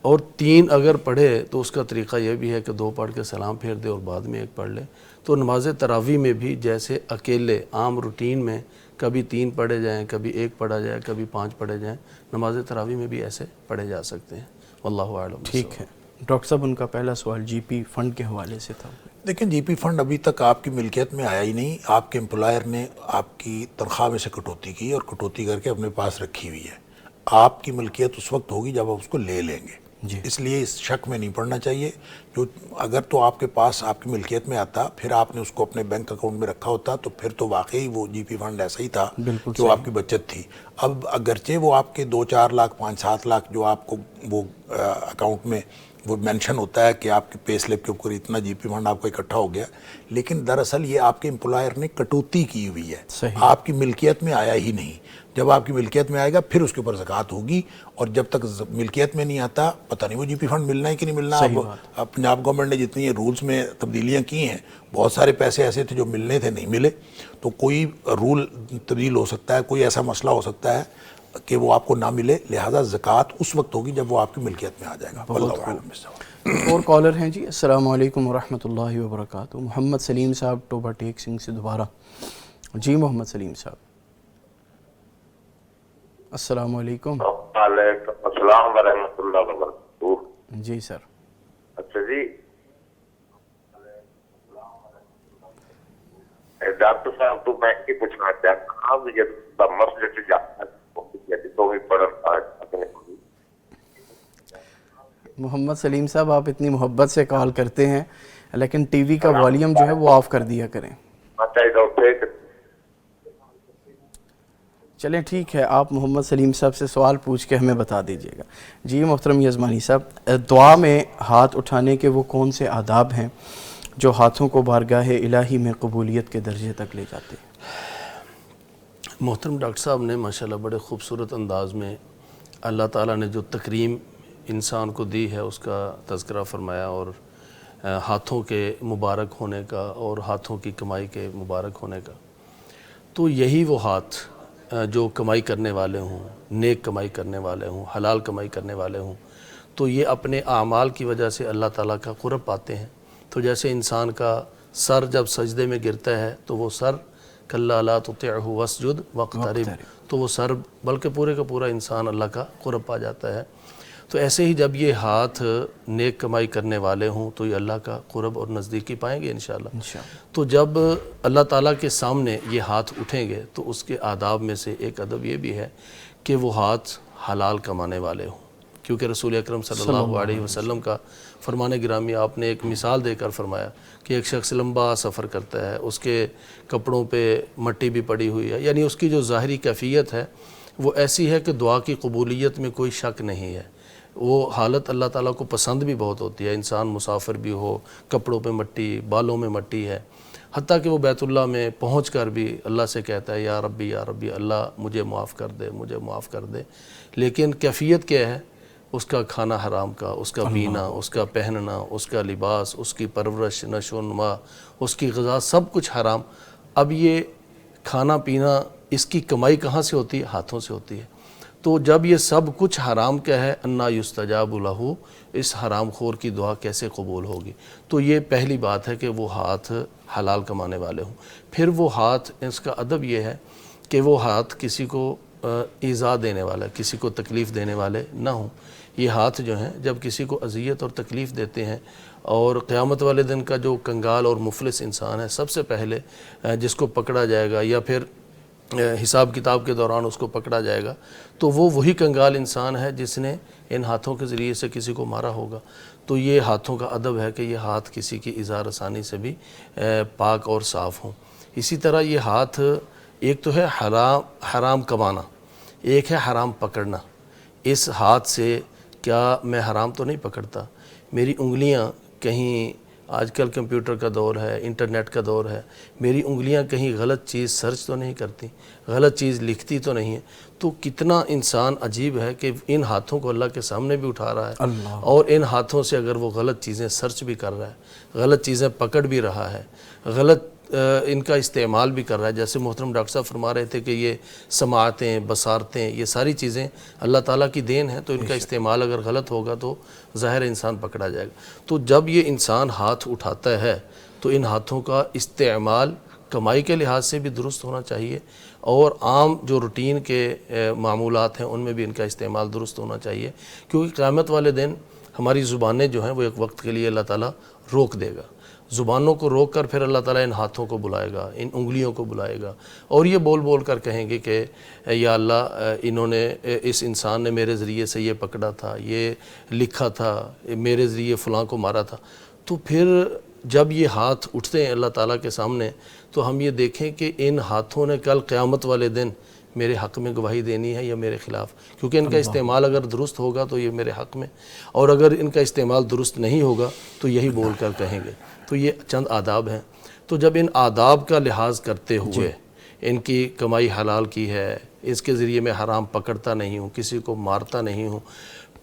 E: اور 3 اگر پڑھے تو اس کا طریقہ یہ بھی ہے کہ 2 پڑھ کے سلام پھیر دے اور بعد میں 1 پڑھ لے۔ تو نماز تراویح میں بھی جیسے اکیلے عام روٹین میں کبھی 3 پڑھے جائیں، کبھی 1 پڑھا جائے، کبھی 5 پڑھے جائیں، نماز تراویح میں بھی ایسے پڑھے جا سکتے ہیں۔ واللہ اعلم۔
B: ٹھیک ہے ڈاکٹر صاحب، ان کا پہلا سوال جی پی فنڈ کے حوالے سے تھا۔
C: لیکن جی پی فنڈ ابھی تک آپ کی ملکیت میں آیا ہی نہیں، آپ کے امپلائر نے آپ کی تنخواہ میں سے کٹوتی کی اور کٹوتی کر کے اپنے پاس رکھی ہوئی ہے۔ آپ کی ملکیت اس وقت ہوگی جب آپ اس کو لے لیں گے، اس لیے اس شک میں نہیں پڑنا چاہیے۔ جو اگر تو آپ کے پاس آپ کی ملکیت میں آتا، پھر آپ نے اس کو اپنے بینک اکاؤنٹ میں رکھا ہوتا، تو پھر تو واقعی وہ جی پی فنڈ ایسا ہی تھا کہ وہ آپ کی بچت تھی۔ اب اگرچہ وہ آپ کے 2 4 لاکھ 5 7 لاکھ جو آپ کو وہ اکاؤنٹ میں وہ مینشن ہوتا ہے کہ آپ کی پے سلپ کے اوپر اتنا جی پی فنڈ آپ کو اکٹھا ہو گیا، لیکن دراصل یہ آپ کے امپلائر نے کٹوتی کی ہوئی ہے، آپ کی ملکیت میں آیا ہی نہیں۔ جب آپ کی ملکیت میں آئے گا پھر اس کے اوپر زکوٰۃ ہوگی، اور جب تک ملکیت میں نہیں آتا پتہ نہیں وہ جی پی فنڈ ملنا ہے کہ نہیں ملنا۔ اب پنجاب گورنمنٹ نے جتنی رولز میں تبدیلیاں کی ہیں، بہت سارے پیسے ایسے تھے جو ملنے تھے نہیں ملے، تو کوئی رول تبدیل ہو سکتا ہے، کوئی ایسا مسئلہ ہو سکتا ہے کہ وہ آپ کو نہ ملے، لہٰذا زکوٰۃ اس وقت ہوگی جب وہ آپ کی ملکیت میں آ جائے گا۔ واللہ اعلم بالصواب۔
B: اور کالر ہیں جی، السلام علیکم ورحمۃ اللہ وبرکاتہ۔ محمد سلیم صاحب ٹوبہ ٹیک سنگھ سے دوبارہ۔ جی محمد سلیم صاحب، السلام علیکم۔
H: وعلیکم السلام ورحمۃ اللہ وبرکاتہ۔
B: جی سر۔
H: اچھا جی، ڈاکٹر صاحب تو میں یہ پوچھنا چاہتا ہوں، یہ مسجد سے جاتا تو بھی پڑھا اپنے
B: محمد سلیم صاحب، آپ اتنی محبت سے کال کرتے ہیں لیکن ٹی وی کا والیوم جو ہے وہ آف کر دیا کریں۔ چلیں ٹھیک ہے، آپ محمد سلیم صاحب سے سوال پوچھ کے ہمیں بتا دیجیے گا۔ جی محترم یزمانی صاحب، دعا میں ہاتھ اٹھانے کے وہ کون سے آداب ہیں جو ہاتھوں کو بارگاہ الہی میں قبولیت کے درجے تک لے جاتے ہیں؟
E: محترم ڈاکٹر صاحب نے ماشاءاللہ بڑے خوبصورت انداز میں اللہ تعالیٰ نے جو تکریم انسان کو دی ہے اس کا تذکرہ فرمایا، اور ہاتھوں کے مبارک ہونے کا اور ہاتھوں کی کمائی کے مبارک ہونے کا۔ تو یہی وہ ہاتھ جو کمائی کرنے والے ہوں، نیک کمائی کرنے والے ہوں، حلال کمائی کرنے والے ہوں، تو یہ اپنے اعمال کی وجہ سے اللہ تعالیٰ کا قرب پاتے ہیں۔ تو جیسے انسان کا سر جب سجدے میں گرتا ہے تو وہ سر کلا لا تطعہ واسجد واقترب، تو وہ سر بلکہ پورے کا پورا انسان اللہ کا قرب پا جاتا ہے۔ تو ایسے ہی جب یہ ہاتھ نیک کمائی کرنے والے ہوں تو یہ اللہ کا قرب اور نزدیکی پائیں گے انشاءاللہ۔ تو جب اللہ تعالیٰ کے سامنے یہ ہاتھ اٹھیں گے تو اس کے آداب میں سے ایک ادب یہ بھی ہے کہ وہ ہاتھ حلال کمانے والے ہوں، کیونکہ رسول اکرم صلی اللہ علیہ وسلم کا فرمان گرامی آپ نے ایک مثال دے کر فرمایا کہ ایک شخص لمبا سفر کرتا ہے، اس کے کپڑوں پہ مٹی بھی پڑی ہوئی ہے، یعنی اس کی جو ظاہری کیفیت ہے وہ ایسی ہے کہ دعا کی قبولیت میں کوئی شک نہیں ہے۔ وہ حالت اللہ تعالیٰ کو پسند بھی بہت ہوتی ہے، انسان مسافر بھی ہو، کپڑوں پہ مٹی، بالوں میں مٹی ہے، حتیٰ کہ وہ بیت اللہ میں پہنچ کر بھی اللہ سے کہتا ہے یا ربی اللہ مجھے معاف کر دے، مجھے معاف کر دے۔ لیکن کیفیت کیا ہے؟ اس کا کھانا حرام کا، اس کا پینا، اس کا پہننا، اس کا لباس، اس کی پرورش، نشو و نما، اس کی غذا، سب کچھ حرام۔ اب یہ کھانا پینا، اس کی کمائی کہاں سے ہوتی ہے؟ ہاتھوں سے ہوتی ہے۔ تو جب یہ سب کچھ حرام کیا ہے، انا یستجاب لہ، اس حرام خور کی دعا کیسے قبول ہوگی؟ تو یہ پہلی بات ہے کہ وہ ہاتھ حلال کمانے والے ہوں۔ پھر وہ ہاتھ، اس کا ادب یہ ہے کہ وہ ہاتھ کسی کو ایذا دینے والا، کسی کو تکلیف دینے والے نہ ہوں۔ یہ ہاتھ جو ہیں جب کسی کو اذیت اور تکلیف دیتے ہیں، اور قیامت والے دن کا جو کنگال اور مفلس انسان ہے سب سے پہلے جس کو پکڑا جائے گا یا پھر حساب کتاب کے دوران اس کو پکڑا جائے گا، تو وہ وہی کنگال انسان ہے جس نے ان ہاتھوں کے ذریعے سے کسی کو مارا ہوگا۔ تو یہ ہاتھوں کا ادب ہے کہ یہ ہاتھ کسی کی ایذا رسانی سے بھی پاک اور صاف ہوں۔ اسی طرح یہ ہاتھ، ایک تو ہے حرام کمانا، ایک ہے حرام پکڑنا۔ اس ہاتھ سے کیا میں حرام تو نہیں پکڑتا؟ میری انگلیاں کہیں، آج کل کمپیوٹر کا دور ہے، انٹرنیٹ کا دور ہے، میری انگلیاں کہیں غلط چیز سرچ تو نہیں کرتی، غلط چیز لکھتی تو نہیں ہے؟ تو کتنا انسان عجیب ہے کہ ان ہاتھوں کو اللہ کے سامنے بھی اٹھا رہا ہے، اور ان ہاتھوں سے اگر وہ غلط چیزیں سرچ بھی کر رہا ہے، غلط چیزیں پکڑ بھی رہا ہے، غلط ان کا استعمال بھی کر رہا ہے۔ جیسے محترم ڈاکٹر صاحب فرما رہے تھے کہ یہ سماعتیں، بصارتیں، یہ ساری چیزیں اللہ تعالیٰ کی دین ہیں، تو ان کا استعمال اگر غلط ہوگا تو ظاہر انسان پکڑا جائے گا۔ تو جب یہ انسان ہاتھ اٹھاتا ہے تو ان ہاتھوں کا استعمال کمائی کے لحاظ سے بھی درست ہونا چاہیے، اور عام جو روٹین کے معمولات ہیں ان میں بھی ان کا استعمال درست ہونا چاہیے، کیونکہ قیامت والے دن ہماری زبانیں جو ہیں وہ ایک وقت کے لیے اللہ تعالیٰ روک دے گا۔ زبانوں کو روک کر پھر اللہ تعالیٰ ان ہاتھوں کو بلائے گا، ان انگلیوں کو بلائے گا، اور یہ بول بول کر کہیں گے کہ یا اللہ انہوں نے، اس انسان نے میرے ذریعے سے یہ پکڑا تھا، یہ لکھا تھا، میرے ذریعے فلاں کو مارا تھا۔ تو پھر جب یہ ہاتھ اٹھتے ہیں اللہ تعالیٰ کے سامنے تو ہم یہ دیکھیں کہ ان ہاتھوں نے کل قیامت والے دن میرے حق میں گواہی دینی ہے یا میرے خلاف، کیونکہ ان کا استعمال اگر درست ہوگا تو یہ میرے حق میں، اور اگر ان کا استعمال درست نہیں ہوگا تو یہی بول کر کہیں گے۔ تو یہ چند آداب ہیں۔ تو جب ان آداب کا لحاظ کرتے ہوئے ان کی کمائی حلال کی ہے، اس کے ذریعے میں حرام پکڑتا نہیں ہوں، کسی کو مارتا نہیں ہوں،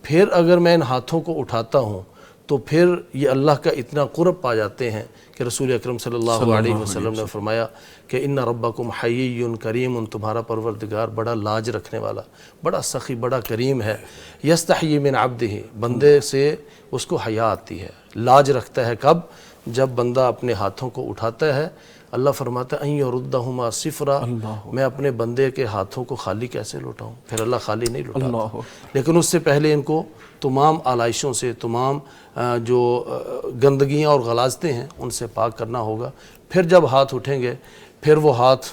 E: پھر اگر میں ان ہاتھوں کو اٹھاتا ہوں تو پھر یہ اللہ کا اتنا قرب پا جاتے ہیں کہ رسول اکرم صلی اللہ علیہ وسلم نے فرمایا کہ ان ربکم حیی کریم، تمہارا پروردگار بڑا لاج رکھنے والا، بڑا سخی، بڑا کریم ہے. یستحیی من عبدہ، بندے سے اس کو حیا آتی ہے، لاج رکھتا ہے. کب؟ جب بندہ اپنے ہاتھوں کو اٹھاتا ہے. اللہ فرماتا ہے ان یردہما صفرا، میں اپنے بندے کے ہاتھوں کو خالی کیسے لوٹاؤں؟ پھر اللہ خالی نہیں لوٹاتا، لیکن اس سے پہلے ان کو تمام آلائشوں سے، تمام جو گندگیاں اور غلاظتیں ہیں ان سے پاک کرنا ہوگا. پھر جب ہاتھ اٹھیں گے، پھر وہ ہاتھ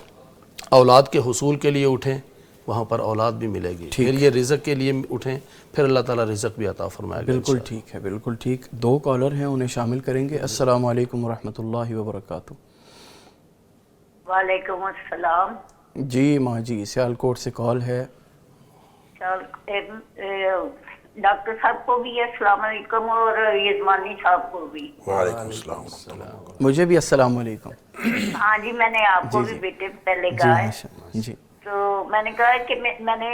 E: اولاد کے حصول کے لیے اٹھیں، وہاں پر اولاد بھی ملے گی. پھر یہ رزق کے لیے اٹھیں، پھر اللہ تعالیٰ رزق بھی عطا فرمائے گا.
B: بالکل ٹھیک ہے، بالکل ٹھیک. 2 کالر ہیں، انہیں شامل کریں گے. السلام علیکم ورحمۃ اللہ وبرکاتہ.
J: وعلیکم السلام.
B: جی ماں جی، سیالکوٹ سے کال ہے.
J: ڈاکٹر صاحب کو بھی السلام علیکم اور یزمانی صاحب کو بھی.
C: وعلیکم السلام.
B: مجھے بھی السلام علیکم.
J: ہاں جی، میں نے آپ کو بھی بیٹے پہلے کہا ہے.
B: جی
J: تو میں نے کہا کہ میں نے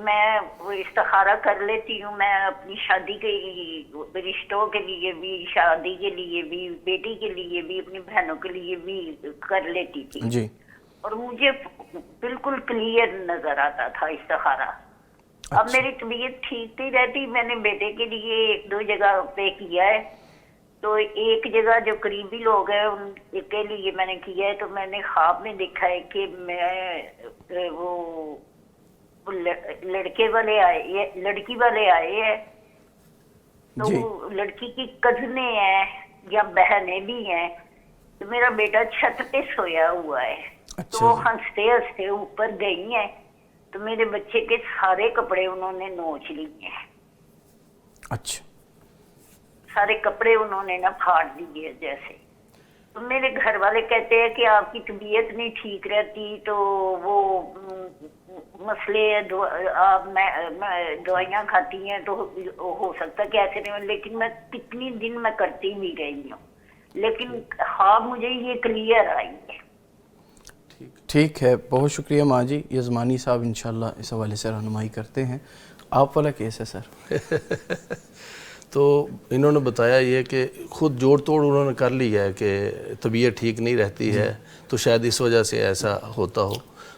J: میں استخارہ کر لیتی ہوں. میں اپنی شادی کے رشتوں کے لیے بھی، شادی کے لیے بھی، بیٹی کے لیے بھی، اپنی بہنوں کے لیے بھی کر لیتی تھی
B: جی.
J: اور مجھے بالکل کلیئر نظر آتا تھا استخارہ. اب میری طبیعت ٹھیک نہیں رہتی. میں نے بیٹے کے لیے 1-2 جگہ پہ کیا ہے، تو ایک جگہ جو قریبی لوگ ہیں ان کے لیے میں نے کیا ہے، تو میں نے خواب میں دیکھا ہے کہ میں وہ لڑکے والے آئے، لڑکی والے آئے ہیں، تو وہ لڑکی کی کزنیں ہیں یا بہنیں بھی ہیں. تو میرا بیٹا چھت پہ سویا ہوا ہے، تو وہ ہنستے ہنستے اوپر گئی ہیں، تو میرے بچے کے سارے کپڑے انہوں نے نوچ لیے ہیں.
B: اچھا.
J: سارے کپڑے انہوں نے نہ پھاڑ دیے جیسے. تو میرے گھر والے کہتے ہیں کہ آپ کی طبیعت نہیں ٹھیک رہتی، تو وہ مسئلے آپ دوائیاں کھاتی ہیں تو ہو سکتا ہے کہ ایسے نہیں ہو. لیکن میں کتنی دن میں کرتی بھی رہی ہوں، لیکن خواب مجھے یہ کلیئر آئی ہے.
B: ٹھیک ہے، بہت شکریہ ماں جی. یزمانی صاحب انشاءاللہ اس حوالے سے رہنمائی کرتے ہیں. آپ والا کیس ہے سر؟
E: تو انہوں نے بتایا یہ کہ خود جوڑ توڑ انہوں نے کر لیا ہے کہ طبیعت ٹھیک نہیں رہتی ہے، تو شاید اس وجہ سے ایسا ہوتا ہو.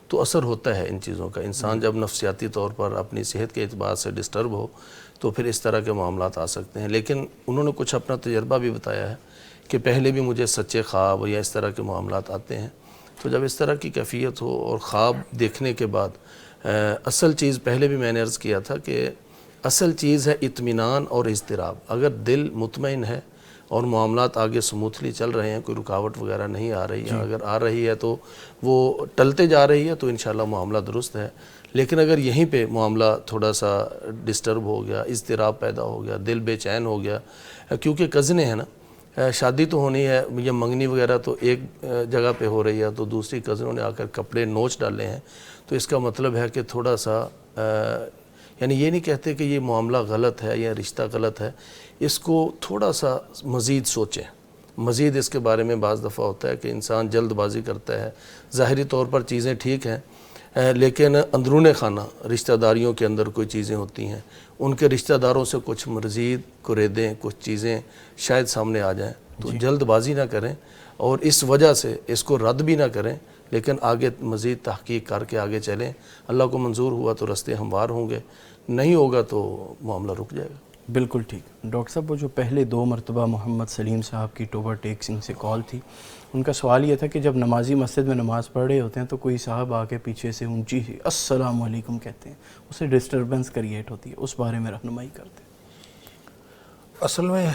E: تو اثر ہوتا ہے ان چیزوں کا. انسان جب نفسیاتی طور پر اپنی صحت کے اعتبار سے ڈسٹرب ہو تو پھر اس طرح کے معاملات آ سکتے ہیں. لیکن انہوں نے کچھ اپنا تجربہ بھی بتایا ہے کہ پہلے بھی مجھے سچے خواب یا اس طرح کے معاملات آتے ہیں. تو جب اس طرح کی کیفیت ہو اور خواب دیکھنے کے بعد اصل چیز، پہلے بھی میں نے عرض کیا تھا کہ اصل چیز ہے اطمینان اور اضطراب. اگر دل مطمئن ہے اور معاملات آگے سموتھلی چل رہے ہیں، کوئی رکاوٹ وغیرہ نہیں آ رہی ہے، اگر آ رہی ہے تو وہ ٹلتے جا رہی ہے، تو انشاءاللہ معاملہ درست ہے. لیکن اگر یہیں پہ معاملہ تھوڑا سا ڈسٹرب ہو گیا، اضطراب پیدا ہو گیا، دل بے چین ہو گیا، کیونکہ کزنیں ہیں نا، شادی تو ہونی ہے یا منگنی وغیرہ تو ایک جگہ پہ ہو رہی ہے، تو دوسری کزنوں نے آ کر کپڑے نوچ ڈالے ہیں. تو اس کا مطلب ہے کہ تھوڑا سا یعنی یہ نہیں کہتے کہ یہ معاملہ غلط ہے یا رشتہ غلط ہے، اس کو تھوڑا سا مزید سوچیں. مزید اس کے بارے میں بعض دفعہ ہوتا ہے کہ انسان جلد بازی کرتا ہے. ظاہری طور پر چیزیں ٹھیک ہیں، لیکن اندرون خانہ رشتہ داریوں کے اندر کوئی چیزیں ہوتی ہیں، ان کے رشتہ داروں سے کچھ مزید قریدیں، کچھ چیزیں شاید سامنے آ جائیں. تو جلد بازی نہ کریں اور اس وجہ سے اس کو رد بھی نہ کریں، لیکن آگے مزید تحقیق کر کے آگے چلیں. اللہ کو منظور ہوا تو رستے ہموار ہوں گے، نہیں ہوگا تو معاملہ رک جائے گا.
B: بالکل ٹھیک. ڈاکٹر صاحب، وہ جو پہلے 2 مرتبہ محمد سلیم صاحب کی ٹوبر ٹیک سنگھ سے کال تھی، ان کا سوال یہ تھا کہ جب نمازی مسجد میں نماز پڑھ رہے ہوتے ہیں تو کوئی صاحب آ کے پیچھے سے اونچی سی السلام علیکم کہتے ہیں، اسے ڈسٹربنس کریٹ ہوتی ہے، اس بارے میں رہنمائی کرتے ہیں.
C: اصل میں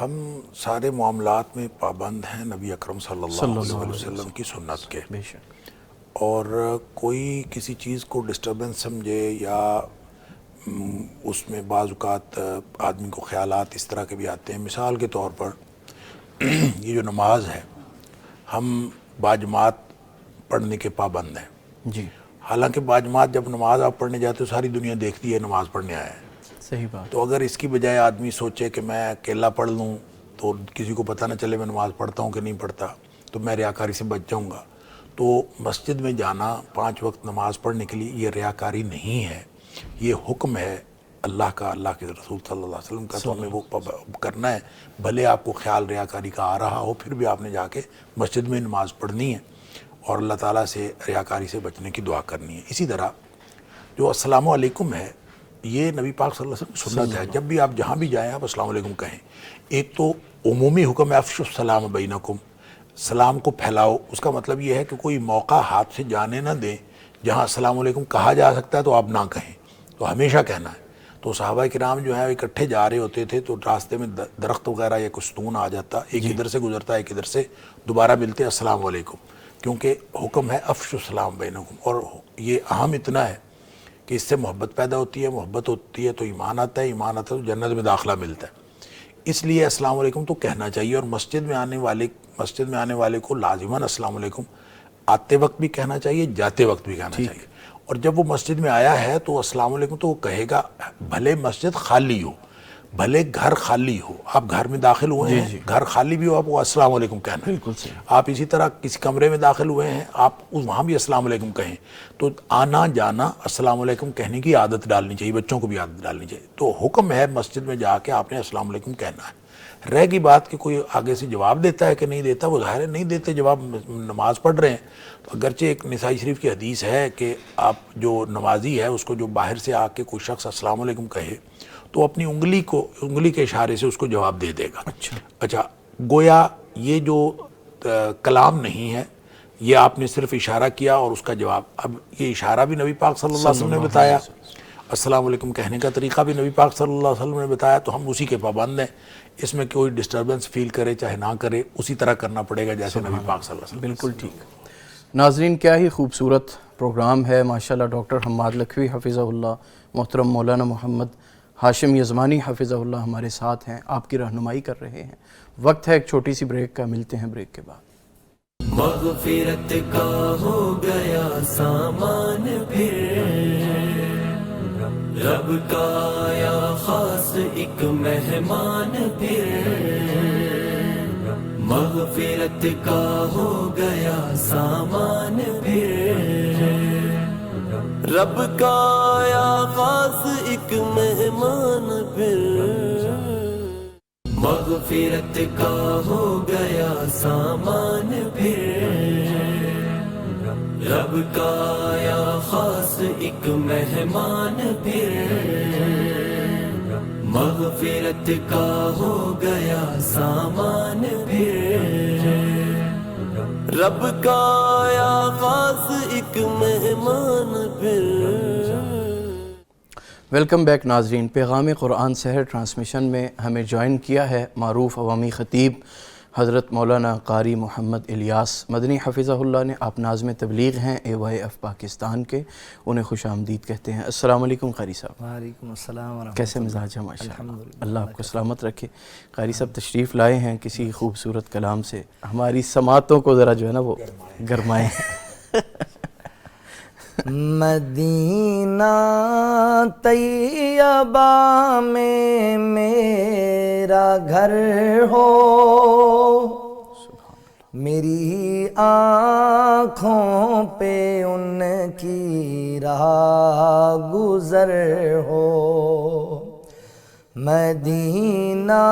C: ہم سارے معاملات میں پابند ہیں نبی اکرم صلی اللہ علیہ وسلم کی سنت کے.
B: بے شک.
C: اور کوئی کسی چیز کو ڈسٹربنس سمجھے یا اس میں بعض اوقات آدمی کو خیالات اس طرح کے بھی آتے ہیں. مثال کے طور پر یہ جو نماز ہے، ہم باجماعت پڑھنے کے پابند ہیں.
B: جی.
C: حالانکہ باجماعت جب نماز آپ پڑھنے جاتے ہو ساری دنیا دیکھتی ہے نماز پڑھنے آیا ہے.
B: صحیح بات.
C: تو اگر اس کی بجائے آدمی سوچے کہ میں اکیلا پڑھ لوں تو کسی کو پتہ نہ چلے میں نماز پڑھتا ہوں کہ نہیں پڑھتا، تو میں ریاکاری سے بچ جاؤں گا. تو مسجد میں جانا 5 وقت نماز پڑھنے کے لیے یہ ریاکاری نہیں ہے، یہ حکم ہے اللہ کا, اللہ کے رسول صلی اللہ علیہ وسلم کا, تو ہمیں وہ کرنا ہے. بھلے آپ کو خیال ریاکاری کا آ رہا ہو, پھر بھی آپ نے جا کے مسجد میں نماز پڑھنی ہے اور اللہ تعالیٰ سے ریاکاری سے بچنے کی دعا کرنی ہے. اسی طرح جو السلام علیکم ہے, یہ نبی پاک صلی اللہ علیہ وسلم سنت ہے. جب بھی آپ جہاں بھی جائیں آپ السلام علیکم کہیں. ایک تو عمومی حکم ہے افشوا السلام بینکم, سلام کو پھیلاؤ. اس کا مطلب یہ ہے کہ کوئی موقع ہاتھ سے جانے نہ دیں جہاں السلام علیکم کہا جا سکتا ہے تو آپ نہ کہیں, تو ہمیشہ کہنا ہے. تو صحابہ کرام جو ہیں اکٹھے جا رہے ہوتے تھے تو راستے میں درخت وغیرہ یا کوئی ستون آ جاتا, ایک ادھر سے گزرتا ایک ادھر سے, دوبارہ ملتے السلام علیکم, کیونکہ حکم ہے افشوا السلام بینکم. اور یہ اہم اتنا ہے کہ اس سے محبت پیدا ہوتی ہے, محبت ہوتی ہے تو ایمان آتا ہے, ایمان آتا ہے تو جنت میں داخلہ ملتا ہے. اس لیے السلام علیکم تو کہنا چاہیے. اور مسجد میں آنے والے کو لازماً السلام علیکم آتے وقت بھی کہنا چاہیے, جاتے وقت بھی کہنا چاہیے. اور جب وہ مسجد میں آیا ہے تو السلام علیکم تو وہ کہے گا, بھلے مسجد خالی ہو, بھلے گھر خالی ہو. آپ گھر میں داخل ہوئے ہیں, گھر خالی بھی ہو, آپ کو السلام علیکم کہنا ہے.
B: بالکل صحیح.
C: آپ اسی طرح کسی کمرے میں داخل ہوئے ہیں, آپ وہاں بھی السلام علیکم کہیں. تو آنا جانا السلام علیکم کہنے کی عادت ڈالنی چاہیے, بچوں کو بھی عادت ڈالنی چاہیے. تو حکم ہے مسجد میں جا کے آپ نے السلام علیکم کہنا ہے. رہ گئی بات کہ کوئی آگے سے جواب دیتا ہے کہ نہیں دیتا, وہ ظاہر ہے نہیں دیتے جواب, نماز پڑھ رہے ہیں. تو اگرچہ ایک نسائی شریف کی حدیث ہے کہ آپ جو نمازی ہے اس کو جو باہر سے آ کے کوئی شخص السلام علیکم کہے تو اپنی انگلی کے اشارے سے اس کو جواب دے دے گا. اچھا, گویا یہ جو کلام نہیں ہے, یہ آپ نے صرف اشارہ کیا اور اس کا جواب. اب یہ اشارہ بھی نبی پاک صلی اللہ علیہ وسلم نے بتایا, السلام علیکم کہنے کا طریقہ بھی نبی پاک صلی اللہ علیہ وسلم نے بتایا, تو ہم اسی کے پابند ہیں. اس میں کوئی ڈسٹربنس فیل کرے چاہے نہ کرے, اسی طرح کرنا پڑے گا جیسے نبی پاک صلی اللہ علیہ وسلم.
B: بالکل ٹھیک. ناظرین, کیا ہی خوبصورت پروگرام ہے ماشاءاللہ. ڈاکٹر حماد لکھوی حفظہ اللہ, محترم مولانا محمد ہاشم یزمانی حفظہ اللہ ہمارے ساتھ ہیں, آپ کی رہنمائی کر رہے ہیں. وقت ہے ایک چھوٹی سی بریک کا, ملتے ہیں بریک کے بعد.
A: مغفرت کا ہو گیا سامان پھر, رب کا آیا خاص ایک مہمان پھر. مغفرت کا ہو گیا سامان پھر, رب کا آیا خاص ایک مہمان پھر. مغفرت کا ہو گیا سامان پھر, رب کا آیا خاص ایک مہمان پھر. مغفرت کا ہو گیا سامان پھر, رب کا آیا خاص ایک مہمان پھر.
B: ویلکم بیک ناظرین. پیغام قرآن سحر ٹرانسمیشن میں ہمیں جوائن کیا ہے معروف عوامی خطیب حضرت مولانا قاری محمد الیاس مدنی حفظہ اللہ نے. آپ ناظم تبلیغ ہیں AYF پاکستان کے, انہیں خوش آمدید کہتے ہیں. السلام علیکم قاری صاحب.
K: وعلیکم السلام ورحمۃ اللہ.
B: کیسے مزاج ہے؟ ماشاءاللہ, اللہ آپ کو سلامت رکھے. قاری صاحب تشریف لائے ہیں کسی خوبصورت کلام سے, ہماری سماعتوں کو ذرا جو ہے نا وہ گرمائیں.
K: مدینہ طیبہ میں میرا گھر ہو, میری آنکھوں پہ ان کی راہ گزر ہو. مدینہ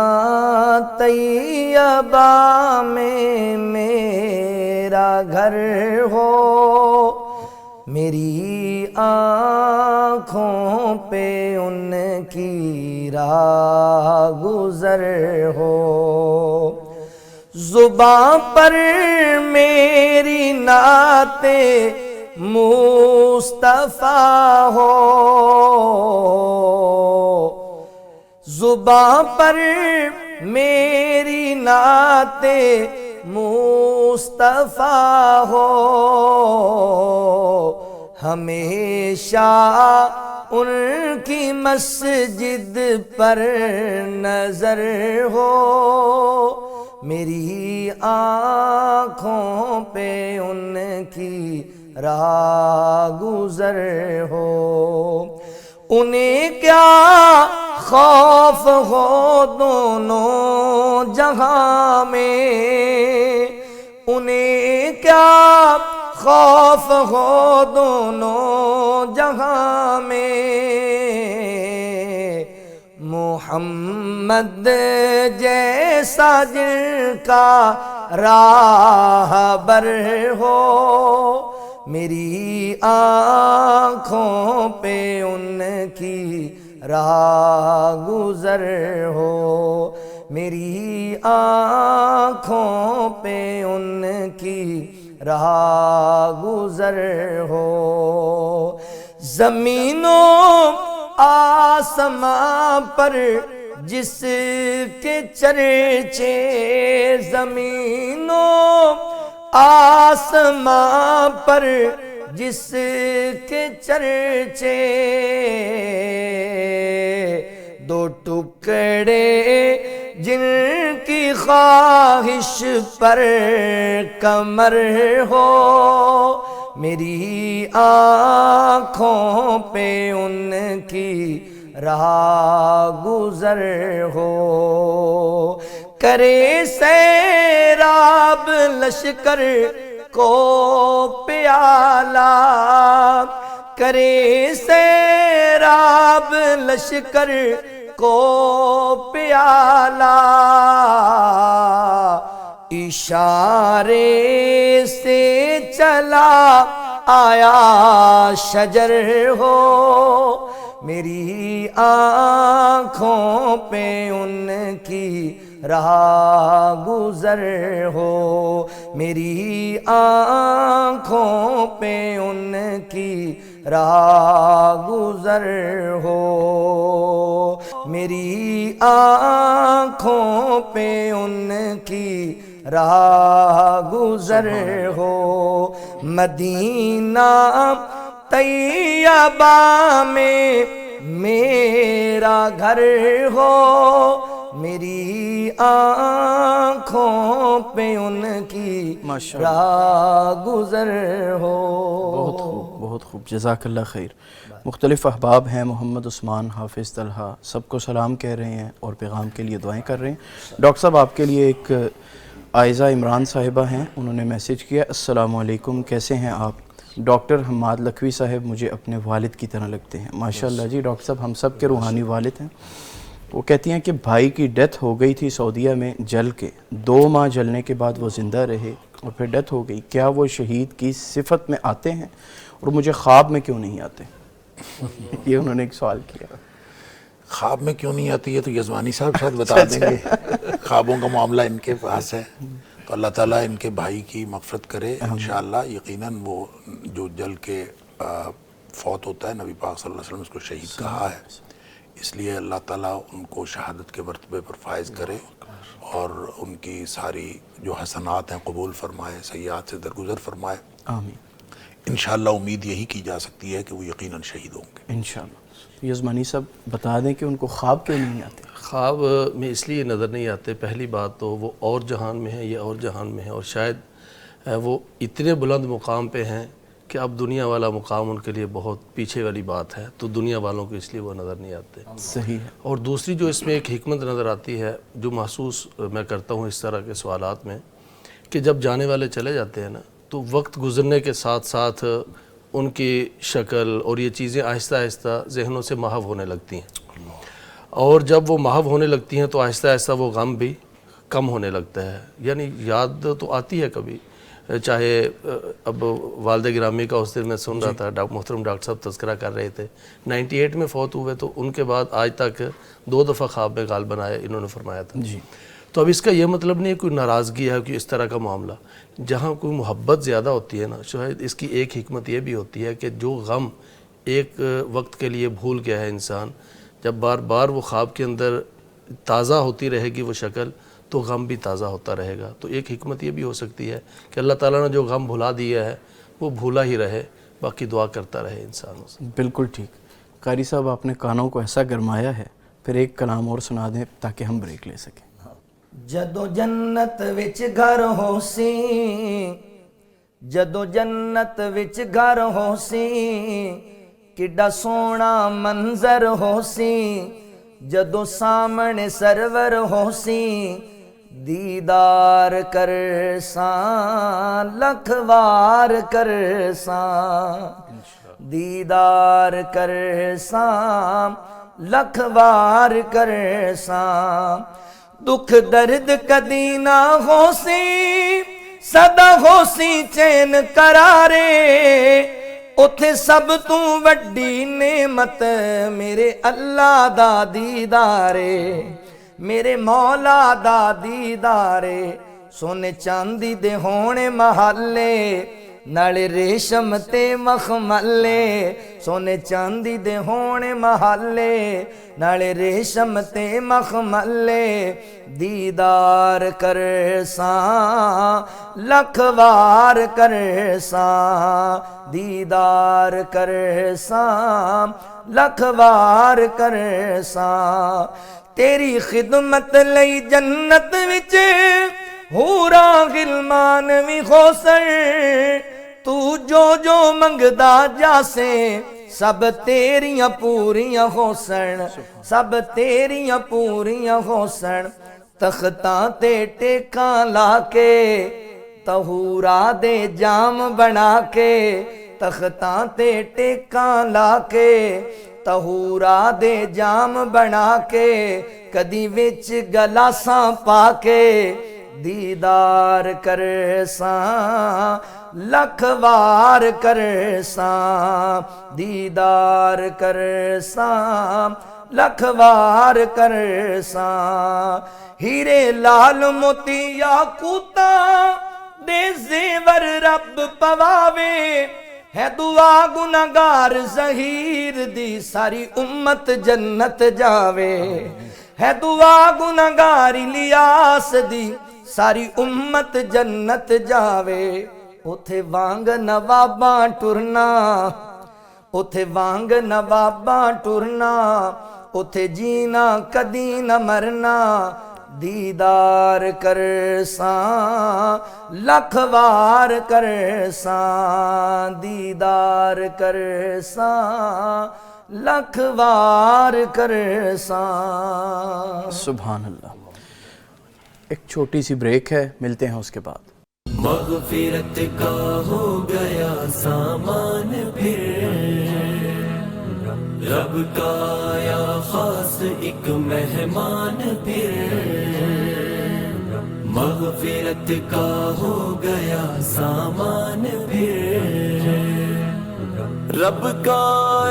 K: طیبہ میں میرا گھر ہو, میری آنکھوں پہ ان کی راہ گزر ہو. زباں پر میری نعت مصطفیٰ ہو, زباں پر میری نعت مصطفیٰ ہو. ہمیشہ ان کی مسجد پر نظر ہو, میری آنکھوں پہ ان کی راہ گزر ہو. انہیں کیا خوف ہو دونوں جہاں میں, انہیں کیا خوف ہو دونوں جہاں میں. محمد جیسا جن کا راہبر ہو، میری آنکھوں پہ ان کی راہ گزر ہو، میری آنکھوں پہ ان کی راہ گزر ہو۔ زمین و آسمان پر جس کے چرچے، زمین و آسمان پر جس کے چرچے، دو ٹکڑے جن کی خواہش پر کمر ہو، میری آنکھوں پہ ان کی راہ گزر ہو۔ کرے سیراب لشکر کو پیالہ، کرے سیراب لشکر کو پیالہ، اشارے سے چلا آیا شجر ہو، میری آنکھوں پہ ان کی راہ گزر ہو، میری آنکھوں پہ ان کی راہ گزر ہو، میری آنکھوں پہ ان کی راہ گزر ہو۔ مدینہ طیبہ میں میرا گھر ہو، میری آنکھوں پہ ان کی راہ گزر ہو۔
B: بہت خوب، بہت خوب، جزاک اللہ خیر۔ مختلف احباب ہیں، محمد عثمان، حافظ طلحہ، سب کو سلام کہہ رہے ہیں اور پیغام کے لیے دعائیں کر رہے ہیں۔ ڈاکٹر صاحب آپ کے لیے ایک عائزہ عمران صاحبہ ہیں، انہوں نے میسیج کیا، السلام علیکم، کیسے ہیں آپ؟ ڈاکٹر حماد لکھوی صاحب مجھے اپنے والد کی طرح لگتے ہیں۔ ماشاءاللہ جی، ڈاکٹر صاحب ہم سب کے روحانی والد ہیں۔ وہ کہتی ہیں کہ بھائی کی ڈیتھ ہو گئی تھی سعودیہ میں جل کے، 2 ماہ جلنے کے بعد وہ زندہ رہے اور پھر ڈیتھ ہو گئی، کیا وہ شہید کی صفت میں آتے ہیں اور مجھے خواب میں کیوں نہیں آتے؟ یہ انہوں نے ایک سوال کیا۔
C: خواب میں کیوں نہیں آتی ہے تو یزوانی صاحب شاید بتا دیں گے، خوابوں کا معاملہ ان کے پاس ہے، تو اللہ تعالیٰ ان کے بھائی کی مغفرت کرے انشاءاللہ۔ یقیناً وہ جو جل کے فوت ہوتا ہے، نبی پاک صلی اللہ علیہ وسلم اس کو شہید کہا ہے، اس لیے اللہ تعالیٰ ان کو شہادت کے مرتبے پر فائز کرے اور ان کی ساری جو حسنات ہیں قبول فرمائے، سیئات سے درگزر فرمائے۔
B: آمین۔
C: انشاءاللہ امید یہی کی جا سکتی ہے کہ وہ یقیناً شہید ہوں گے
B: انشاءاللہ۔ یزمانی صاحب بتا دیں کہ ان کو خواب کیوں نہیں آتے؟
E: خواب میں اس لیے نظر نہیں آتے، پہلی بات تو وہ اور جہان میں ہیں، یہ اور جہان میں ہیں، اور شاید وہ اتنے بلند مقام پہ ہیں کہ اب دنیا والا مقام ان کے لیے بہت پیچھے والی بات ہے، تو دنیا والوں کو اس لیے وہ نظر نہیں آتے۔
B: صحیح ہے۔
E: اور دوسری جو اس میں ایک حکمت نظر آتی ہے، جو محسوس میں کرتا ہوں اس طرح کے سوالات میں، کہ جب جانے والے چلے جاتے ہیں نا، تو وقت گزرنے کے ساتھ ساتھ ان کی شکل اور یہ چیزیں آہستہ آہستہ ذہنوں سے محو ہونے لگتی ہیں، اور جب وہ محو ہونے لگتی ہیں تو آہستہ آہستہ وہ غم بھی کم ہونے لگتا ہے۔ یعنی یاد تو آتی ہے کبھی، چاہے اب والد گرامی کا اس دن میں سن رہا تھا، محترم ڈاکٹر صاحب تذکرہ کر رہے تھے، 98 میں فوت ہوئے، تو ان کے بعد آج تک 2 دفعہ خواب میں غالباً آئے، انہوں نے فرمایا تھا۔
B: جی۔
E: تو اب اس کا یہ مطلب نہیں ہے کوئی ناراضگی ہے، کوئی اس طرح کا معاملہ، جہاں کوئی محبت زیادہ ہوتی ہے نا، شاید اس کی ایک حکمت یہ بھی ہوتی ہے کہ جو غم ایک وقت کے لیے بھول گیا ہے انسان، جب بار بار وہ خواب کے اندر تازہ ہوتی رہے گی وہ شکل، تو غم بھی تازہ ہوتا رہے گا۔ تو ایک حکمت یہ بھی ہو سکتی ہے کہ اللہ تعالیٰ نے جو غم بھلا دیا ہے وہ بھولا ہی رہے، باقی دعا کرتا رہے انسانوں سے۔
B: بالکل ٹھیک۔ قاری صاحب آپ نے کانوں کو ایسا گرمایا ہے، پھر ایک کلام اور سنا دیں تاکہ ہم بریک لے سکیں۔
K: جدو جنت وچ گھر ہو سی، جدو جنت وچ گھر ہو سی، کڈا سونا منظر ہو سی، جدو سامنے سرور ہو سی، دیدار کر ساں لکھ وار کر ساں، دیدار کر ساں ਲੱਖ ਵਾਰ ਕਰਸਾਂ। ਦੁੱਖ ਦਰਦ ਕਦੀ ਨਾ ਹੋਸੀ, ਸਦਾ ਹੋਸੀ ਚੈਨ ਕਰਾਰੇ। ਉੱਥੇ ਸਭ ਤੋਂ ਵੱਡੀ ਨੇਮਤ ਮੇਰੇ ਅੱਲਾ ਦਾ ਦੀਦਾਰੇ, ਮੇਰੇ ਮੌਲਾ ਦਾ ਦੀਦਾਰੇ। ਸੋਨੇ ਚਾਂਦੀ ਦੇ ਹੋਣੇ ਮਹਾਲੇ, ਨਾਲੇ ਰੇਸ਼ਮ ਤੇ ਮਖਮਲੇ। ਸੋਨੇ ਚਾਂਦੀ ਦੇ ਹੋਣੇ ਮਹਾਲੇ, ਨਾਲੇ ਰੇਸ਼ਮ ਤੇ ਮਖਮਲੇ। ਦੀਦਾਰ ਕਰਸਾਂ ਲੱਖ ਵਾਰ ਕਰਸਾਂ, ਦੀਦਾਰ ਕਰਸਾਂ ਲੱਖ ਵਾਰ ਕਰਸਾਂ। ਤੇਰੀ ਖਿਦਮਤ ਲਈ ਜੰਨਤ ਵਿੱਚ ਹੂਰਾਂ ਗਿਲਮਾਨ ਵੀ ਹੋਸਣ। ਤੂੰ ਜੋ ਜੋ ਮੰਗਦਾ ਜਾਸੇ, ਸਭ ਤੇਰੀਆਂ ਪੂਰੀਆਂ ਹੋਸਣ, ਸਭ ਤੇਰੀਆਂ ਪੂਰੀਆਂ ਹੋਸਣ। ਤਖਤਾਂ ਤੇ ਟੇਕਾਂ ਲਾ ਕੇ, ਤਹੂਰਾ ਦੇ ਜਾਮ ਬਣਾ ਕੇ। ਤਖਤਾਂ ਤੇ ਟੇਕਾਂ ਲਾ ਕੇ, ਤਹੂਰਾ ਦੇ ਜਾਮ ਬਣਾ ਕੇ। ਕਦੀ ਵਿੱਚ ਗਲਾਸਾਂ ਪਾ ਕੇ, ਦੀਦਾਰ ਕਰਸਾਂ ਲੱਖ ਵਾਰ ਕਰਸਾਂ। ਦੀਦਾਰ ਕਰਸਾਂ ਲੱਖ ਵਾਰ ਕਰਸਾਂ। ਹੀਰੇ ਲਾਲ ਮੋਤੀ ਯਾਕੂਤਾਂ ਦੇ ਜ਼ੇਵਰ ਰੱਬ ਪਵਾਵੇ। ہے دعا گناہگار ظہیر دی، ساری امت جنت جاوے۔ ہے دعا گناہگار الیاس دی، ساری امت جنت جاوے۔ اتھے وانگ نواباں ٹرنا، اتھے وانگ نواباں ٹرنا، اتھے جینا کدی نہ مرنا۔ دیدار کرساں لکھ وار کرساں، دیدار کرساں لکھ وار کرساں۔
B: سبحان اللہ۔ ایک چھوٹی سی بریک ہے، ملتے ہیں اس کے بعد۔
A: مغفرت کا ہو گیا سامان پھر، رب کا یا خاص ایک مہمان پھر۔ مغفرت کا ہو گیا سامان پھر، رب کا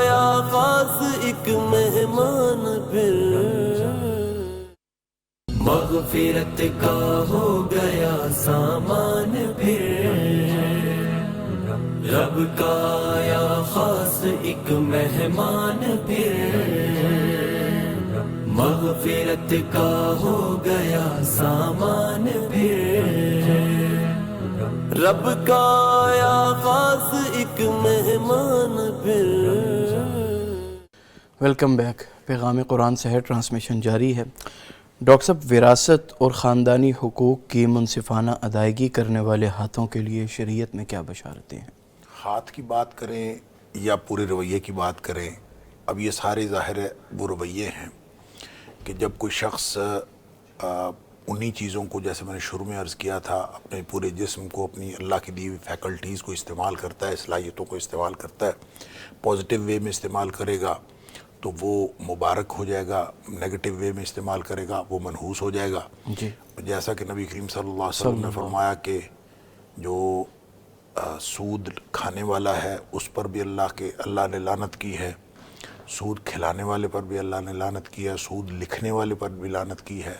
A: یا خاص ایک مہمان پھر۔ مغفرت کا ہو گیا سامان پھر، رب کا یا خاص ایک مہمان پھر۔ مغفرت کا ہو گیا سامان پھر، رب کا یا خاص ایک مہمان پھر۔
B: Welcome back. پیغام قرآن سے ہے، ٹرانسمیشن جاری ہے۔ ڈاکٹر صاحب، وراثت اور خاندانی حقوق کی منصفانہ ادائیگی کرنے والے ہاتھوں کے لیے شریعت میں کیا بشارتیں ہیں؟
C: ہاتھ کی بات کریں یا پورے رویے کی بات کریں، اب یہ سارے ظاہر ہے وہ رویے ہیں کہ جب کوئی شخص انہی چیزوں کو، جیسے میں نے شروع میں عرض کیا تھا، اپنے پورے جسم کو، اپنی اللہ کی دی ہوئی فیکلٹیز کو استعمال کرتا ہے، صلاحیتوں کو استعمال کرتا ہے، پازیٹیو وے میں استعمال کرے گا تو وہ مبارک ہو جائے گا، نیگیٹو وے میں استعمال کرے گا وہ منحوس ہو جائے گا۔
B: جی،
C: جیسا کہ نبی کریم صلی اللہ علیہ وسلم نے فرمایا کہ جو سود کھانے والا ہے اس پر بھی اللہ نے لعنت کی ہے، سود کھلانے والے پر بھی اللہ نے لعنت کی ہے، سود لکھنے والے پر بھی لعنت کی ہے،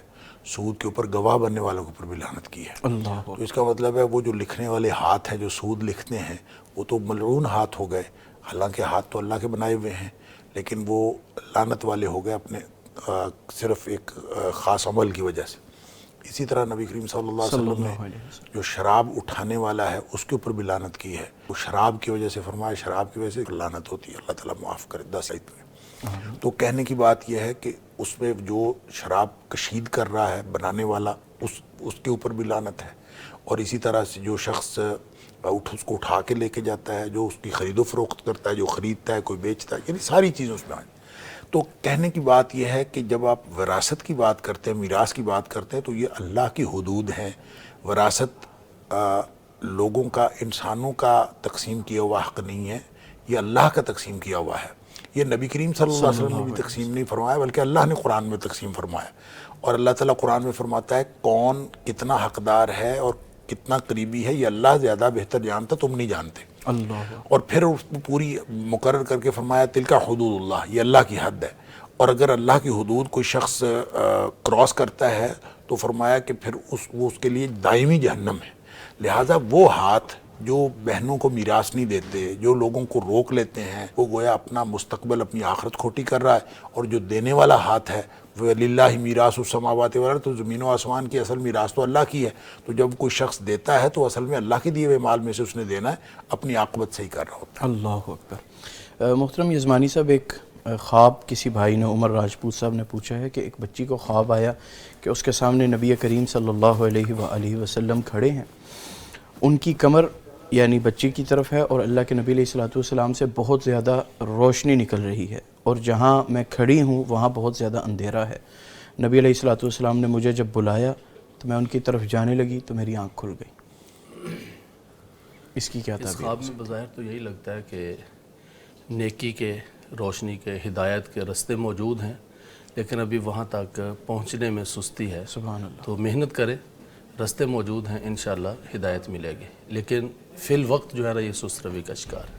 C: سود کے اوپر گواہ بننے والوں کے اوپر بھی لعنت کی ہے۔ تو اس کا مطلب ہے وہ جو لکھنے والے ہاتھ ہیں جو سود لکھتے ہیں وہ تو ملعون ہاتھ ہو گئے، حالانکہ ہاتھ تو اللہ کے بنائے ہوئے ہیں، لیکن وہ لعنت والے ہو گئے اپنے صرف ایک خاص عمل کی وجہ سے۔ اسی طرح نبی کریم صلی اللہ علیہ وسلم نے جو شراب اٹھانے والا ہے اس کے اوپر بھی لعنت کی ہے، وہ شراب کی وجہ سے فرمایا شراب کی وجہ سے لعنت ہوتی ہے، اللہ تعالیٰ معاف کرے 10 آیت میں۔ تو کہنے کی بات یہ ہے کہ اس میں جو شراب کشید کر رہا ہے بنانے والا اس کے اوپر بھی لعنت ہے، اور اسی طرح سے جو شخص اس کو اٹھا کے لے کے جاتا ہے، جو اس کی خرید و فروخت کرتا ہے، جو خریدتا ہے، کوئی بیچتا ہے، یعنی ساری چیزیں اس میں آئیں۔ تو کہنے کی بات یہ ہے کہ جب آپ وراثت کی بات کرتے ہیں، میراث کی بات کرتے ہیں، تو یہ اللہ کی حدود ہیں۔ وراثت لوگوں کا، انسانوں کا تقسیم کیا ہوا حق نہیں ہے، یہ اللہ کا تقسیم کیا ہوا ہے۔ یہ نبی کریم صلی اللہ علیہ وسلم نے بھی تقسیم نہیں فرمایا بلکہ اللہ نے قرآن میں تقسیم فرمایا. اور اللہ تعالیٰ قرآن میں فرماتا ہے کون کتنا حقدار ہے اور کتنا قریبی ہے یہ اللہ زیادہ بہتر جانتا، تم نہیں جانتے.
B: اللہ.
C: اور پھر اس کو پوری مقرر کر کے فرمایا تلک حدود اللہ، یہ اللہ کی حد ہے. اور اگر اللہ کی حدود کوئی شخص کراس کرتا ہے تو فرمایا کہ پھر وہ اس کے لیے دائمی جہنم ہے. لہٰذا وہ ہاتھ جو بہنوں کو میراث نہیں دیتے، جو لوگوں کو روک لیتے ہیں، وہ گویا اپنا مستقبل اپنی آخرت کھوٹی کر رہا ہے. اور جو دینے والا ہاتھ ہے وَلِلَّهِ مِيرَاثُ السَّمَاوَاتِ وَالْأَرْضِ، تو زمین و آسمان کی اصل میراث تو اللہ کی ہے. تو جب کوئی شخص دیتا ہے تو اصل میں اللہ کے دیے ہوئے مال میں سے اس نے دینا ہے، اپنی عاقبت صحیح کر رہا ہوتا ہے.
B: اللہ اکبر. محترم یزمانی صاحب، ایک خواب کسی بھائی نے، عمر راجپوت صاحب نے پوچھا ہے کہ ایک بچی کو خواب آیا کہ اس کے سامنے نبی کریم صلی اللہ علیہ وآلہ وسلم کھڑے ہیں، ان کی کمر یعنی بچی کی طرف ہے اور اللہ کے نبی علیہ الصلوۃ والسلام سے بہت زیادہ روشنی نکل رہی ہے، اور جہاں میں کھڑی ہوں وہاں بہت زیادہ اندھیرا ہے. نبی علیہ الصلوۃ والسلام نے مجھے جب بلایا تو میں ان کی طرف جانے لگی تو میری آنکھ کھل گئی. اس کی کیا تعبیر؟
E: اس خواب میں بظاہر تو یہی لگتا ہے کہ نیکی کے، روشنی کے، ہدایت کے راستے موجود ہیں، لیکن ابھی وہاں تک پہنچنے میں سستی ہے.
B: سبحان اللہ.
E: تو محنت کرے، راستے موجود ہیں، انشاءاللہ ہدایت ملے گی، لیکن فی الوقت جو ہے نا یہ سست روی کا شکار ہے.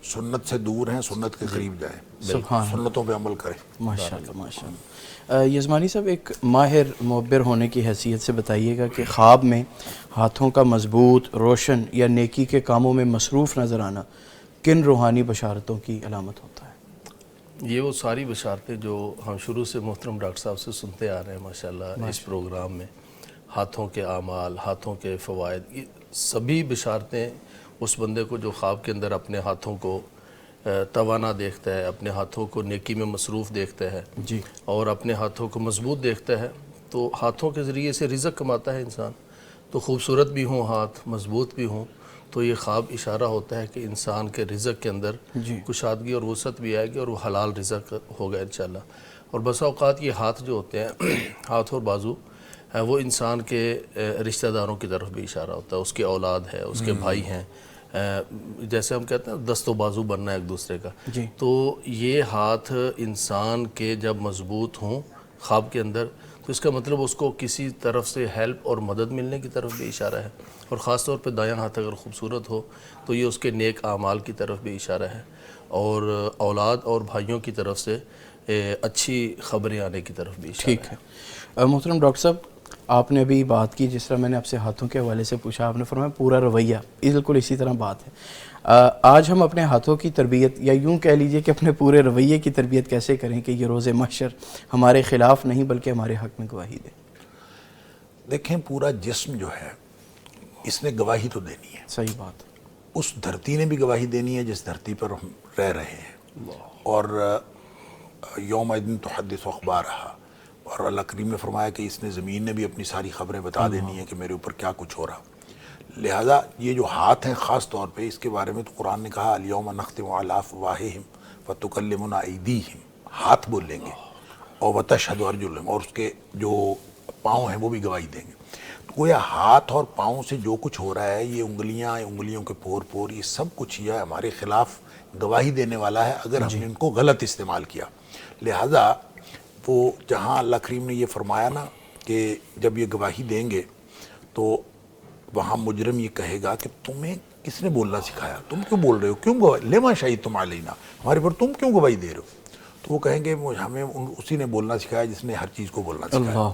C: سنت سے دور ہیں، سنت کے قریب جائیں،
B: سبحان اللہ.
C: سنتوں پہ عمل کریں.
B: ماشاءاللہ ماشاءاللہ. یزمانی صاحب، ایک ماہر معبر ہونے کی حیثیت سے بتائیے گا کہ خواب میں ہاتھوں کا مضبوط، روشن یا نیکی کے کاموں میں مصروف نظر آنا کن روحانی بشارتوں کی علامت ہوتا ہے؟
E: یہ وہ ساری بشارتیں جو ہم شروع سے محترم ڈاکٹر صاحب سے سنتے آ رہے ہیں ماشاءاللہ اس پروگرام میں، ہاتھوں کے اعمال، ہاتھوں کے فوائد، یہ سبھی بشارتیں اس بندے کو جو خواب کے اندر اپنے ہاتھوں کو توانا دیکھتا ہے، اپنے ہاتھوں کو نیکی میں مصروف دیکھتا ہے
B: جی،
E: اور اپنے ہاتھوں کو مضبوط دیکھتا ہے، تو ہاتھوں کے ذریعے سے رزق کماتا ہے انسان. تو خوبصورت بھی ہوں ہاتھ، مضبوط بھی ہوں، تو یہ خواب اشارہ ہوتا ہے کہ انسان کے رزق کے اندر کشادگی اور وسعت بھی آئے گی اور وہ حلال رزق ہوگا انشاءاللہ. اور بسا اوقات یہ ہاتھ جو ہوتے ہیں، ہاتھ اور بازو، وہ انسان کے رشتہ داروں کی طرف بھی اشارہ ہوتا ہے. اس کے اولاد ہے، اس کے بھائی ہیں، جیسے ہم کہتے ہیں دست و بازو بننا ہے ایک دوسرے کا. تو یہ ہاتھ انسان کے جب مضبوط ہوں خواب کے اندر، تو اس کا مطلب اس کو کسی طرف سے ہیلپ اور مدد ملنے کی طرف بھی اشارہ ہے. اور خاص طور پہ دایاں ہاتھ اگر خوبصورت ہو تو یہ اس کے نیک اعمال کی طرف بھی اشارہ ہے، اور اولاد اور بھائیوں کی طرف سے اچھی خبریں آنے کی طرف بھی اشارہ ہے.
B: ٹھیک ہے. محترم ڈاکٹر صاحب، آپ نے ابھی بات کی، جس طرح میں نے آپ سے ہاتھوں کے حوالے سے پوچھا، آپ نے فرمایا پورا رویہ، بالکل اسی طرح بات ہے. آج ہم اپنے ہاتھوں کی تربیت، یا یوں کہہ لیجئے کہ اپنے پورے رویے کی تربیت کیسے کریں کہ یہ روز محشر ہمارے خلاف نہیں بلکہ ہمارے حق میں گواہی دے؟
C: دیکھیں، پورا جسم جو ہے اس نے گواہی تو دینی ہے.
B: صحیح بات.
C: اس دھرتی نے بھی گواہی دینی ہے جس دھرتی پر ہم رہ رہے ہیں. اور یوم الدین تحدث اخبارہا، اور اللہ کریم نے فرمایا کہ اس نے زمین نے بھی اپنی ساری خبریں بتا دینی ہے کہ میرے اوپر کیا کچھ ہو رہا. لہذا یہ جو ہاتھ ہیں خاص طور پہ، اس کے بارے میں تو قرآن نے کہا الیوم نختم علی افواہہم وتکلمنا ایدیہم، ہاتھ بولیں گے، اور وتشہد ارجلہم، اور اس کے جو پاؤں ہیں وہ بھی گواہی دیں گے. تو گویا ہاتھ اور پاؤں سے جو کچھ ہو رہا ہے، یہ انگلیاں، انگلیوں کے پور پور، یہ سب کچھ یہ ہمارے خلاف گواہی دینے والا ہے اگر ہم نے ان کو غلط استعمال کیا. لہذا وہ جہاں اللہ کریم نے یہ فرمایا نا کہ جب یہ گواہی دیں گے تو وہاں مجرم یہ کہے گا کہ تمہیں کس نے بولنا سکھایا، تم کیوں بول رہے ہو، کیوں گواہی لما شہید تم علینا، ہمارے پر تم کیوں گواہی دے رہے ہو. تو وہ کہیں گے ہمیں اسی نے بولنا سکھایا جس نے ہر چیز کو بولنا سکھایا.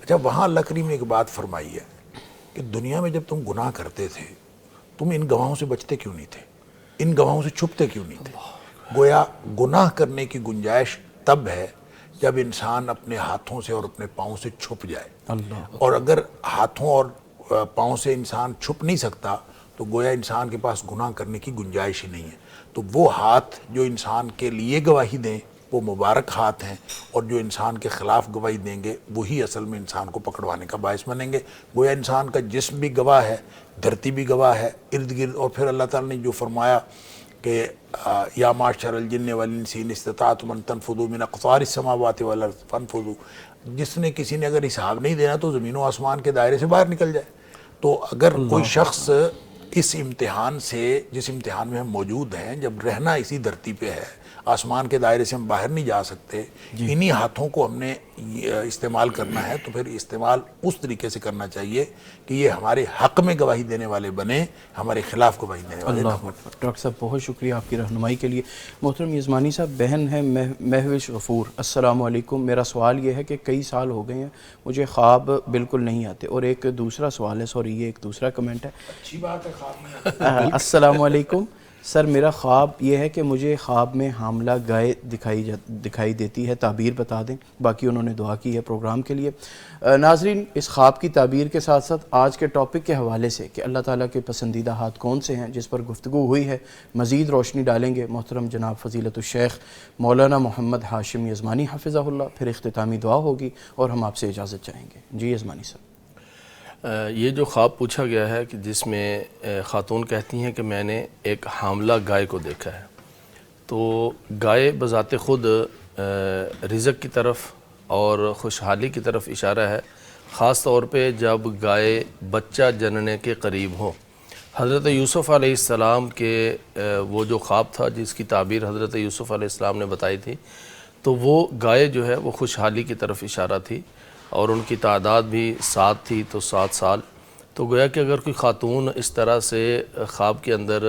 C: اچھا، وہاں اللہ کریم نے ایک بات فرمائی ہے کہ دنیا میں جب تم گناہ کرتے تھے تم ان گواہوں سے بچتے کیوں نہیں تھے، ان گواہوں سے چھپتے کیوں نہیں تھے. گویا گناہ کرنے کی گنجائش تب ہے جب انسان اپنے ہاتھوں سے اور اپنے پاؤں سے چھپ جائے. اور اگر ہاتھوں اور پاؤں سے انسان چھپ نہیں سکتا تو گویا انسان کے پاس گناہ کرنے کی گنجائش ہی نہیں ہے. تو وہ ہاتھ جو انسان کے لیے گواہی دیں وہ مبارک ہاتھ ہیں، اور جو انسان کے خلاف گواہی دیں گے وہی اصل میں انسان کو پکڑوانے کا باعث بنیں گے. گویا انسان کا جسم بھی گواہ ہے، دھرتی بھی گواہ ہے، ارد گرد. اور پھر اللہ تعالیٰ نے جو فرمایا کہ یا معشر الجن والانس ان استطعتم ان تنفذوا من اقطار السماوات والارض فانفذوا، جس نے کسی نے اگر حساب نہیں دینا تو زمین و آسمان کے دائرے سے باہر نکل جائے. تو اگر کوئی شخص اس امتحان سے، جس امتحان میں ہم موجود ہیں، جب رہنا اسی دھرتی پہ ہے، آسمان کے دائرے سے ہم باہر نہیں جا سکتے، انہی ہاتھوں کو ہم نے استعمال کرنا ہے، تو پھر استعمال اس طریقے سے کرنا چاہیے کہ یہ ہمارے حق میں گواہی دینے والے بنے، ہمارے خلاف گواہی دینے والے نہ ہوں۔
B: ڈاکٹر صاحب بہت شکریہ آپ کی رہنمائی کے لیے۔ محترم یزمانی صاحب، بہن ہے مہوش غفور، السلام علیکم، میرا سوال یہ ہے کہ کئی سال ہو گئے ہیں مجھے خواب بالکل نہیں آتے، اور ایک دوسرا سوال ہے، سوری یہ ایک دوسرا کمنٹ ہے۔
C: اچھی بات ہے خواب میں۔
B: السلام علیکم سر، میرا خواب یہ ہے کہ مجھے خواب میں حاملہ گائے دکھائی دیتی ہے، تعبیر بتا دیں۔ باقی انہوں نے دعا کی ہے پروگرام کے لیے۔ ناظرین، اس خواب کی تعبیر کے ساتھ ساتھ آج کے ٹاپک کے حوالے سے کہ اللہ تعالیٰ کے پسندیدہ ہاتھ کون سے ہیں جس پر گفتگو ہوئی ہے، مزید روشنی ڈالیں گے محترم جناب فضیلت الشیخ مولانا محمد ہاشم یزمانی حفظہ اللہ، پھر اختتامی دعا ہوگی اور ہم آپ سے اجازت چاہیں گے۔ جی یزمانی صاحب۔
E: یہ جو خواب پوچھا گیا ہے کہ جس میں خاتون کہتی ہیں کہ میں نے ایک حاملہ گائے کو دیکھا ہے، تو گائے بذات خود رزق کی طرف اور خوشحالی کی طرف اشارہ ہے، خاص طور پہ جب گائے بچہ جننے کے قریب ہو۔ حضرت یوسف علیہ السلام کے وہ جو خواب تھا جس کی تعبیر حضرت یوسف علیہ السلام نے بتائی تھی، تو وہ گائے جو ہے وہ خوشحالی کی طرف اشارہ تھی، اور ان کی تعداد بھی 7 تھی، تو 7 سال۔ تو گویا کہ اگر کوئی خاتون اس طرح سے خواب کے اندر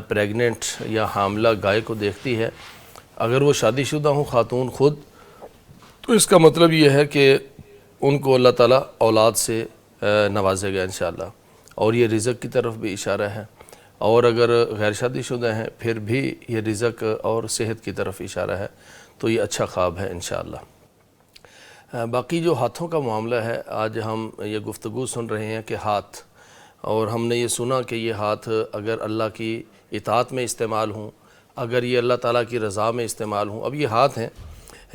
E: پریگننٹ یا حاملہ گائے کو دیکھتی ہے، اگر وہ شادی شدہ ہوں خاتون خود، تو اس کا مطلب یہ ہے کہ ان کو اللہ تعالیٰ اولاد سے نوازے گا انشاءاللہ، اور یہ رزق کی طرف بھی اشارہ ہے۔ اور اگر غیر شادی شدہ ہیں پھر بھی یہ رزق اور صحت کی طرف اشارہ ہے، تو یہ اچھا خواب ہے انشاءاللہ۔ باقی جو ہاتھوں کا معاملہ ہے، آج ہم یہ گفتگو سن رہے ہیں کہ ہاتھ، اور ہم نے یہ سنا کہ یہ ہاتھ اگر اللہ کی اطاعت میں استعمال ہوں، اگر یہ اللہ تعالیٰ کی رضا میں استعمال ہوں۔ اب یہ ہاتھ ہیں،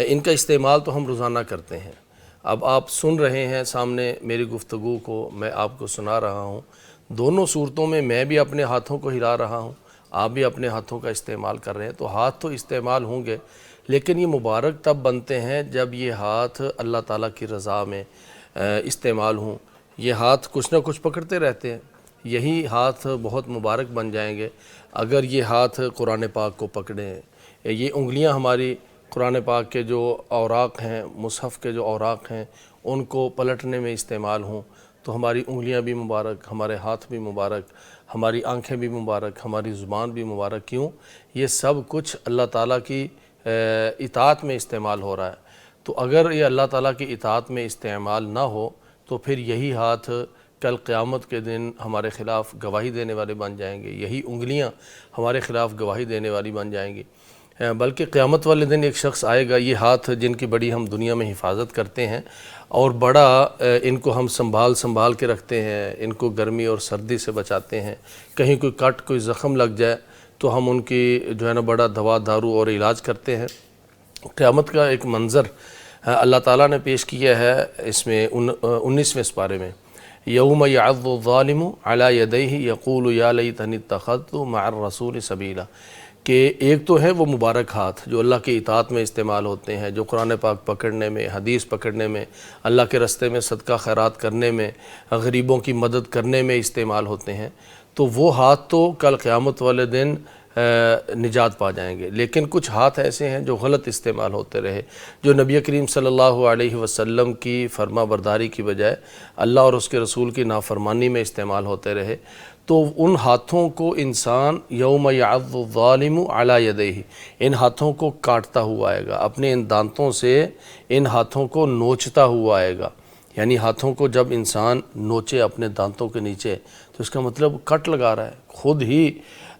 E: ان کا استعمال تو ہم روزانہ کرتے ہیں۔ اب آپ سن رہے ہیں سامنے میری گفتگو کو، میں آپ کو سنا رہا ہوں، دونوں صورتوں میں بھی اپنے ہاتھوں کو ہلا رہا ہوں، آپ بھی اپنے ہاتھوں کا استعمال کر رہے ہیں، تو ہاتھ تو استعمال ہوں گے، لیکن یہ مبارک تب بنتے ہیں جب یہ ہاتھ اللہ تعالیٰ کی رضا میں استعمال ہوں۔ یہ ہاتھ کچھ نہ کچھ پکڑتے رہتے ہیں، یہی ہاتھ بہت مبارک بن جائیں گے اگر یہ ہاتھ قرآن پاک کو پکڑیں، یہ انگلیاں ہماری قرآن پاک کے جو اوراق ہیں، مصحف کے جو اوراق ہیں، ان کو پلٹنے میں استعمال ہوں، تو ہماری انگلیاں بھی مبارک، ہمارے ہاتھ بھی مبارک، ہماری آنکھیں بھی مبارک، ہماری زبان بھی مبارک۔ کیوں؟ یہ سب کچھ اللہ تعالیٰ کی اطاعت میں استعمال ہو رہا ہے۔ تو اگر یہ اللہ تعالیٰ کی اطاعت میں استعمال نہ ہو تو پھر یہی ہاتھ کل قیامت کے دن ہمارے خلاف گواہی دینے والے بن جائیں گے، یہی انگلیاں ہمارے خلاف گواہی دینے والی بن جائیں گی۔ بلکہ قیامت والے دن ایک شخص آئے گا، یہ ہاتھ جن کی بڑی ہم دنیا میں حفاظت کرتے ہیں اور بڑا ان کو ہم سنبھال کے رکھتے ہیں، ان کو گرمی اور سردی سے بچاتے ہیں، کہیں کوئی کٹ کوئی زخم لگ جائے تو ہم ان کی جو ہے نا بڑا دوا دارو اور علاج کرتے ہیں۔ قیامت کا ایک منظر اللہ تعالیٰ نے پیش کیا ہے اس میں 19ویں سپارے میں، یوم یعض الظالم علی یدیہ یقول یا لیتنی اتخذت مع الرسول سبیلا، کہ ایک تو ہے وہ مبارک ہاتھ جو اللہ کی اطاعت میں استعمال ہوتے ہیں، جو قرآن پاک پکڑنے میں، حدیث پکڑنے میں، اللہ کے رستے میں صدقہ خیرات کرنے میں، غریبوں کی مدد کرنے میں استعمال ہوتے ہیں، تو وہ ہاتھ تو کل قیامت والے دن نجات پا جائیں گے۔ لیکن کچھ ہاتھ ایسے ہیں جو غلط استعمال ہوتے رہے، جو نبی کریم صلی اللہ علیہ وسلم کی فرما برداری کی بجائے اللہ اور اس کے رسول کی نافرمانی میں استعمال ہوتے رہے، تو ان ہاتھوں کو انسان یوم یعض الظالم علی یدیہ، ان ہاتھوں کو کاٹتا ہوا آئے گا، اپنے ان دانتوں سے ان ہاتھوں کو نوچتا ہوا آئے گا۔ یعنی ہاتھوں کو جب انسان نوچے اپنے دانتوں کے نیچے تو اس کا مطلب کٹ لگا رہا ہے، خود ہی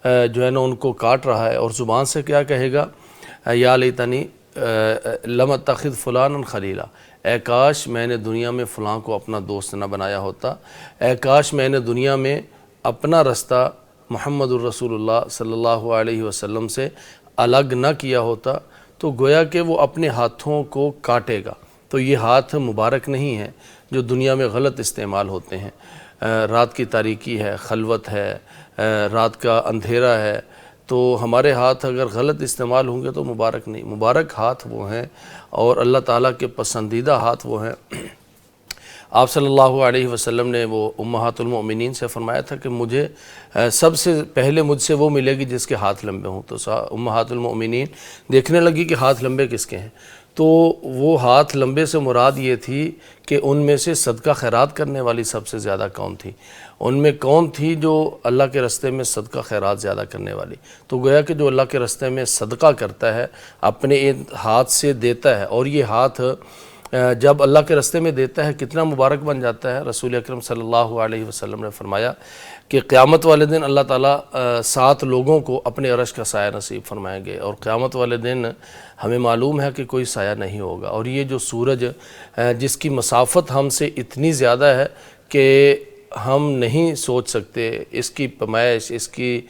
E: جو ہے نا ان کو کاٹ رہا ہے، اور زبان سے کیا کہے گا، یا لیتنی لم اتخذ فلانا خلیلا، اے کاش میں نے دنیا میں فلاں کو اپنا دوست نہ بنایا ہوتا، اے کاش میں نے دنیا میں اپنا رستہ محمد الرسول اللہ صلی اللہ علیہ وسلم سے الگ نہ کیا ہوتا۔ تو گویا کہ وہ اپنے ہاتھوں کو کاٹے گا۔ تو یہ ہاتھ مبارک نہیں ہیں جو دنیا میں غلط استعمال ہوتے ہیں۔ رات کی تاریکی ہے، خلوت ہے، رات کا اندھیرا ہے، تو ہمارے ہاتھ اگر غلط استعمال ہوں گے تو مبارک نہیں۔ مبارک ہاتھ وہ ہیں اور اللہ تعالیٰ کے پسندیدہ ہاتھ وہ ہیں۔ آپ صلی اللہ علیہ وسلم نے وہ امہات المؤمنین سے فرمایا تھا کہ مجھے سب سے پہلے مجھ سے وہ ملے گی جس کے ہاتھ لمبے ہوں. تو امہات المؤمنین دیکھنے لگی کہ ہاتھ لمبے کس کے ہیں. تو وہ ہاتھ لمبے سے مراد یہ تھی کہ ان میں سے صدقہ خیرات کرنے والی سب سے زیادہ کون تھی، ان میں کون تھی جو اللہ کے راستے میں صدقہ خیرات زیادہ کرنے والی. تو گویا کہ جو اللہ کے راستے میں صدقہ کرتا ہے اپنے ہاتھ سے دیتا ہے، اور یہ ہاتھ جب اللہ کے راستے میں دیتا ہے کتنا مبارک بن جاتا ہے. رسول اکرم صلی اللہ علیہ وسلم نے فرمایا کہ قیامت والے دن اللہ تعالیٰ 7 لوگوں کو اپنے عرش کا سایہ نصیب فرمائیں گے، اور قیامت والے دن ہمیں معلوم ہے کہ کوئی سایہ نہیں ہوگا. اور یہ جو سورج جس کی مسافت ہم سے اتنی زیادہ ہے کہ ہم نہیں سوچ سکتے، اس کی پیمائش، اس کی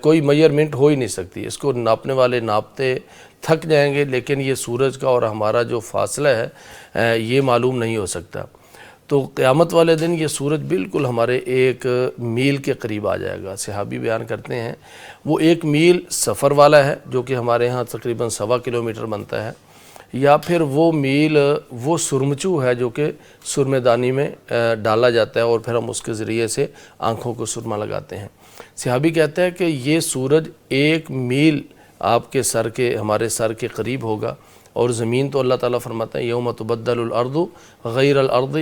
E: کوئی میئرمنٹ ہو ہی نہیں سکتی. اس کو ناپنے والے ناپتے تھک جائیں گے، لیکن یہ سورج کا اور ہمارا جو فاصلہ ہے یہ معلوم نہیں ہو سکتا. تو قیامت والے دن یہ سورج بالکل ہمارے 1 میل کے قریب آ جائے گا. صحابی بیان کرتے ہیں وہ 1 میل سفر والا ہے جو کہ ہمارے ہاں تقریباً 1.25 کلومیٹر بنتا ہے، یا پھر وہ میل وہ سرمچو ہے جو کہ سرمے دانی میں ڈالا جاتا ہے اور پھر ہم اس کے ذریعے سے آنکھوں کو سرما لگاتے ہیں. صحابی کہتا ہے کہ یہ سورج 1 میل آپ کے سر کے، ہمارے سر کے قریب ہوگا، اور زمین تو اللہ تعالیٰ فرماتا ہے یوم تبدل الارض غیر الارض،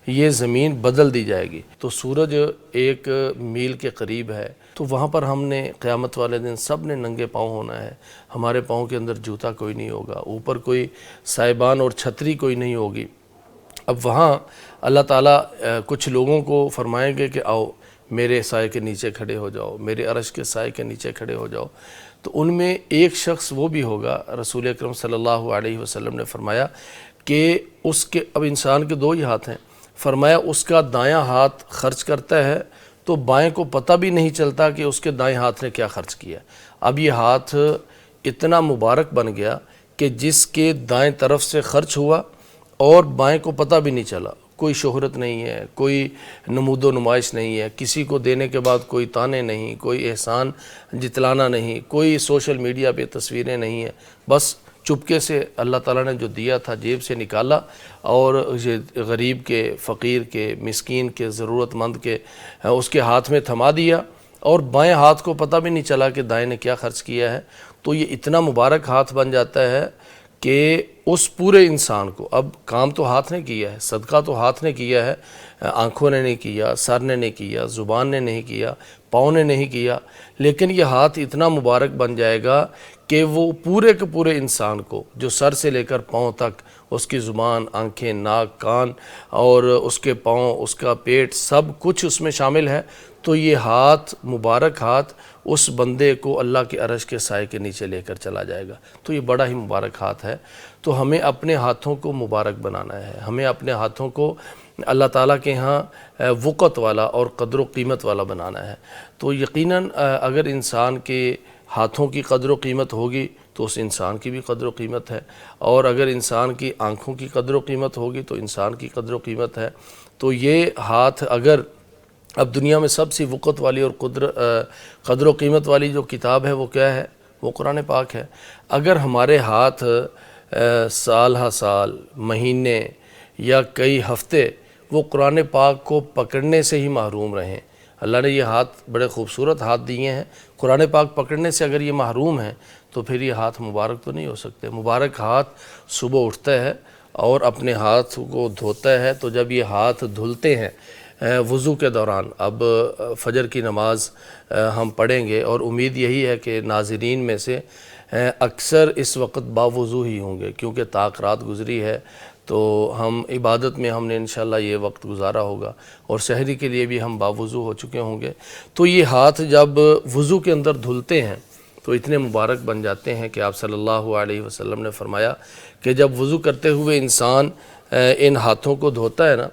E: یہ زمین بدل دی جائے گی. تو سورج 1 میل کے قریب ہے. تو وہاں پر ہم نے قیامت والے دن سب نے ننگے پاؤں ہونا ہے. ہمارے پاؤں کے اندر جوتا کوئی نہیں ہوگا، اوپر کوئی سائبان اور چھتری کوئی نہیں ہوگی. اب وہاں اللہ تعالیٰ کچھ لوگوں کو فرمائیں گے کہ آؤ میرے سائے کے نیچے کھڑے ہو جاؤ، میرے عرش کے سائے کے نیچے کھڑے ہو جاؤ. تو ان میں ایک شخص وہ بھی ہوگا، رسول اکرم صلی اللہ علیہ وسلم نے فرمایا کہ اس کے، اب انسان کے 2 ہی ہاتھ ہیں، فرمایا اس کا دایاں ہاتھ خرچ کرتا ہے تو بائیں کو پتہ بھی نہیں چلتا کہ اس کے دائیں ہاتھ نے کیا خرچ کیا. اب یہ ہاتھ اتنا مبارک بن گیا کہ جس کے دائیں طرف سے خرچ ہوا اور بائیں کو پتہ بھی نہیں چلا. کوئی شہرت نہیں ہے، کوئی نمود و نمائش نہیں ہے، کسی کو دینے کے بعد کوئی تانے نہیں، کوئی احسان جتلانا نہیں، کوئی سوشل میڈیا پہ تصویریں نہیں ہیں. بس چپکے سے اللہ تعالیٰ نے جو دیا تھا جیب سے نکالا، اور یہ غریب کے، فقیر کے، مسکین کے، ضرورت مند کے اس کے ہاتھ میں تھما دیا، اور بائیں ہاتھ کو پتہ بھی نہیں چلا کہ دائیں نے کیا خرچ کیا ہے. تو یہ اتنا مبارک ہاتھ بن جاتا ہے کہ اس پورے انسان کو، اب کام تو ہاتھ نے کیا ہے، صدقہ تو ہاتھ نے کیا ہے، آنکھوں نے نہیں کیا، سر نے نہیں کیا، زبان نے نہیں کیا، پاؤں نے نہیں کیا، لیکن یہ ہاتھ اتنا مبارک بن جائے گا کہ وہ پورے کے پورے انسان کو، جو سر سے لے کر پاؤں تک، اس کی زبان، آنکھیں، ناک، کان، اور اس کے پاؤں، اس کا پیٹ، سب کچھ اس میں شامل ہے. تو یہ ہاتھ، مبارک ہاتھ، اس بندے کو اللہ کے عرش کے سائے کے نیچے لے کر چلا جائے گا. تو یہ بڑا ہی مبارک ہاتھ ہے. تو ہمیں اپنے ہاتھوں کو مبارک بنانا ہے، ہمیں اپنے ہاتھوں کو اللہ تعالیٰ کے ہاں وقت والا اور قدر و قیمت والا بنانا ہے. تو یقیناً اگر انسان کے ہاتھوں کی قدر و قیمت ہوگی تو اس انسان کی بھی قدر و قیمت ہے، اور اگر انسان کی آنکھوں کی قدر و قیمت ہوگی تو انسان کی قدر و قیمت ہے. تو یہ ہاتھ، اگر اب دنیا میں سب سے وقت والی اور قدر و قیمت والی جو کتاب ہے وہ کیا ہے؟ وہ قرآن پاک ہے. اگر ہمارے ہاتھ سال ہا سال، مہینے یا کئی ہفتے وہ قرآن پاک کو پکڑنے سے ہی محروم رہیں، اللہ نے یہ ہاتھ بڑے خوبصورت ہاتھ دیے ہیں، قرآن پاک پکڑنے سے اگر یہ محروم ہیں تو پھر یہ ہاتھ مبارک تو نہیں ہو سکتے. مبارک ہاتھ صبح اٹھتا ہے اور اپنے ہاتھ کو دھوتا ہے. تو جب یہ ہاتھ دھلتے ہیں وضو کے دوران، اب فجر کی نماز ہم پڑھیں گے، اور امید یہی ہے کہ ناظرین میں سے اکثر اس وقت باوضو ہی ہوں گے، کیونکہ طاق رات گزری ہے تو ہم عبادت میں ہم نے انشاءاللہ یہ وقت گزارا ہوگا، اور سحری کے لیے بھی ہم باوضو ہو چکے ہوں گے. تو یہ ہاتھ جب وضو کے اندر دھلتے ہیں تو اتنے مبارک بن جاتے ہیں کہ آپ صلی اللہ علیہ وسلم نے فرمایا کہ جب وضو کرتے ہوئے انسان ان ہاتھوں کو دھوتا ہے نا،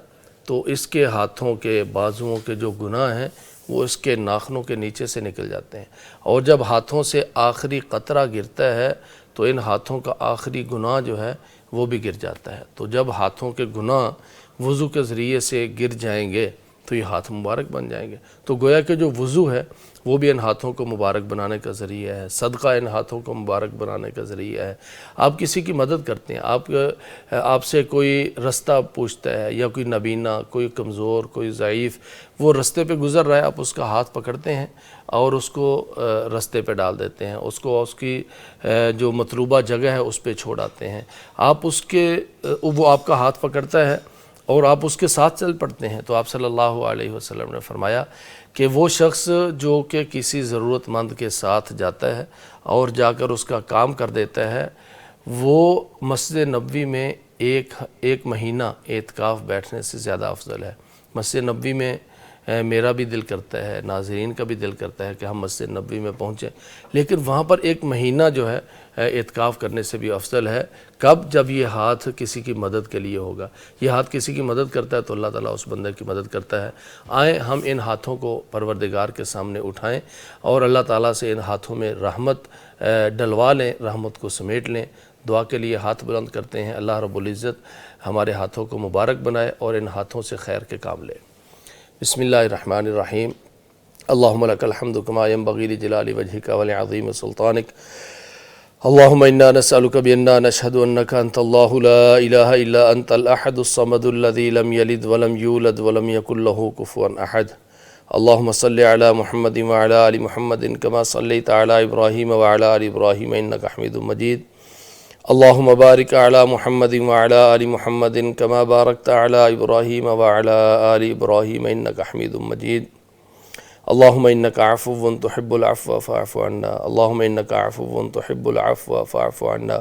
E: تو اس کے ہاتھوں کے بازوؤں کے جو گناہ ہیں وہ اس کے ناخنوں کے نیچے سے نکل جاتے ہیں، اور جب ہاتھوں سے آخری قطرہ گرتا ہے تو ان ہاتھوں کا آخری گناہ جو ہے وہ بھی گر جاتا ہے. تو جب ہاتھوں کے گناہ وضو کے ذریعے سے گر جائیں گے تو یہ ہاتھ مبارک بن جائیں گے۔ تو گویا کہ جو وضو ہے وہ بھی ان ہاتھوں کو مبارک بنانے کا ذریعہ ہے، صدقہ ان ہاتھوں کو مبارک بنانے کا ذریعہ ہے۔ آپ کسی کی مدد کرتے ہیں، آپ سے کوئی رستہ پوچھتا ہے یا کوئی نابینا، کوئی کمزور، کوئی ضعیف، وہ رستے پہ گزر رہا ہے، آپ اس کا ہاتھ پکڑتے ہیں اور اس کو رستے پہ ڈال دیتے ہیں، اس کی جو مطلوبہ جگہ ہے اس پہ چھوڑ آتے ہیں۔ وہ آپ کا ہاتھ پکڑتا ہے اور آپ اس کے ساتھ چل پڑتے ہیں۔ تو آپ صلی اللہ علیہ وسلم نے فرمایا کہ وہ شخص جو کہ کسی ضرورت مند کے ساتھ جاتا ہے اور جا کر اس کا کام کر دیتا ہے، وہ مسجد نبوی میں ایک مہینہ اعتکاف بیٹھنے سے زیادہ افضل ہے۔ مسجد نبوی میں میرا بھی دل کرتا ہے، ناظرین کا بھی دل کرتا ہے کہ ہم مسجد نبوی میں پہنچیں، لیکن وہاں پر ایک مہینہ جو ہے اعتکاف کرنے سے بھی افضل ہے۔ کب؟ جب یہ ہاتھ کسی کی مدد کے لیے ہوگا۔ یہ ہاتھ کسی کی مدد کرتا ہے تو اللہ تعالیٰ اس بندے کی مدد کرتا ہے۔ آئیں ہم ان ہاتھوں کو پروردگار کے سامنے اٹھائیں اور اللہ تعالیٰ سے ان ہاتھوں میں رحمت ڈلوا لیں، رحمت کو سمیٹ لیں۔ دعا کے لیے ہاتھ بلند کرتے ہیں، اللہ رب العزت ہمارے ہاتھوں کو مبارک بنائے اور ان ہاتھوں سے خیر کے کام لے۔ بسم اللہ الرحمن الرحیم۔ اللہم لک الحمد کما ینبغی لجلال وجہک ولعظیم سلطانک۔ اللہم انا نسألک بأننا نشہد انک انت اللہ لا الہ الا انت الاحد الصمد الذی لم یلد ولم یولد ولم یکن له کفوا احد۔ اللہم صلی علی محمد وعلی آل محمد کما صلیت علی ابراہیم وعلی آل ابراہیم انک حمید مجید۔ اللہم بارک علی محمد وعلی آل محمد کما بارکت علی ابراہیم وعلی آل ابراہیم انک حمید مجید۔ اللہم انک عفو تحب العفو فاعف عنا۔ اللہم انک عفو تحب العفو فاعف عنا۔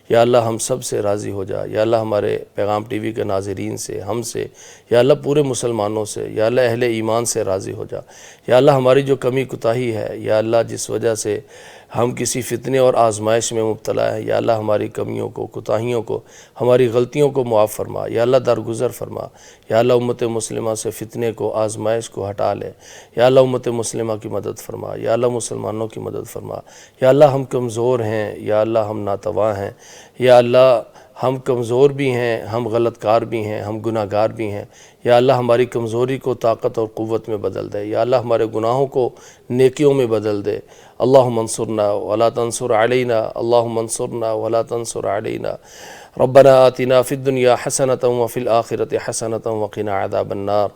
E: یا اللہ ہم سب سے راضی ہو جا، یا اللہ ہمارے پیغام ٹی وی کے ناظرین سے، ہم سے، یا اللہ پورے مسلمانوں سے، یا اللہ اہل ایمان سے راضی ہو جا۔ یا اللہ ہماری جو کمی کوتاہی ہے، یا اللہ جس وجہ سے ہم کسی فتنے اور آزمائش میں مبتلا ہیں، یا اللہ ہماری کمیوں کو، کوتاہیوں کو، ہماری غلطیوں کو معاف فرما، یا اللہ درگزر فرما۔ یا اللہ امت مسلمہ سے فتنے کو، آزمائش کو ہٹا لے۔ یا اللہ امت مسلمہ کی مدد فرما، یا اللہ مسلمانوں کی مدد فرما۔ یا اللہ ہم کمزور ہیں، یا اللہ ہم ناتواں ہیں، یا اللہ ہم کمزور بھی ہیں، ہم غلط کار بھی ہیں، ہم گناہ گار بھی ہیں۔ یا اللہ ہماری کمزوری کو طاقت اور قوت میں بدل دے، یا اللہ ہمارے گناہوں کو نیکیوں میں بدل دے۔ اللہم انصرنا ولا تنصر علینا، اللہم انصرنا ولا تنصر علینا۔ ربنا آتنا فی الدنیا حسنۃ وفی الآخرۃ حسنۃ وقنا عذاب النار۔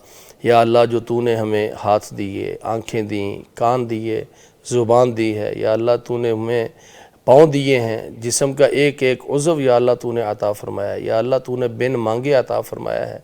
E: یا اللہ جو تو نے ہمیں ہاتھ دیے، آنکھیں دیں، کان دیے، زبان دی ہے، یا اللہ تو نے ہمیں پاؤں دیے ہیں، جسم کا ایک ایک عضو یا اللہ تو نے عطا فرمایا ہے، یا اللہ تو نے بن مانگے عطا فرمایا ہے۔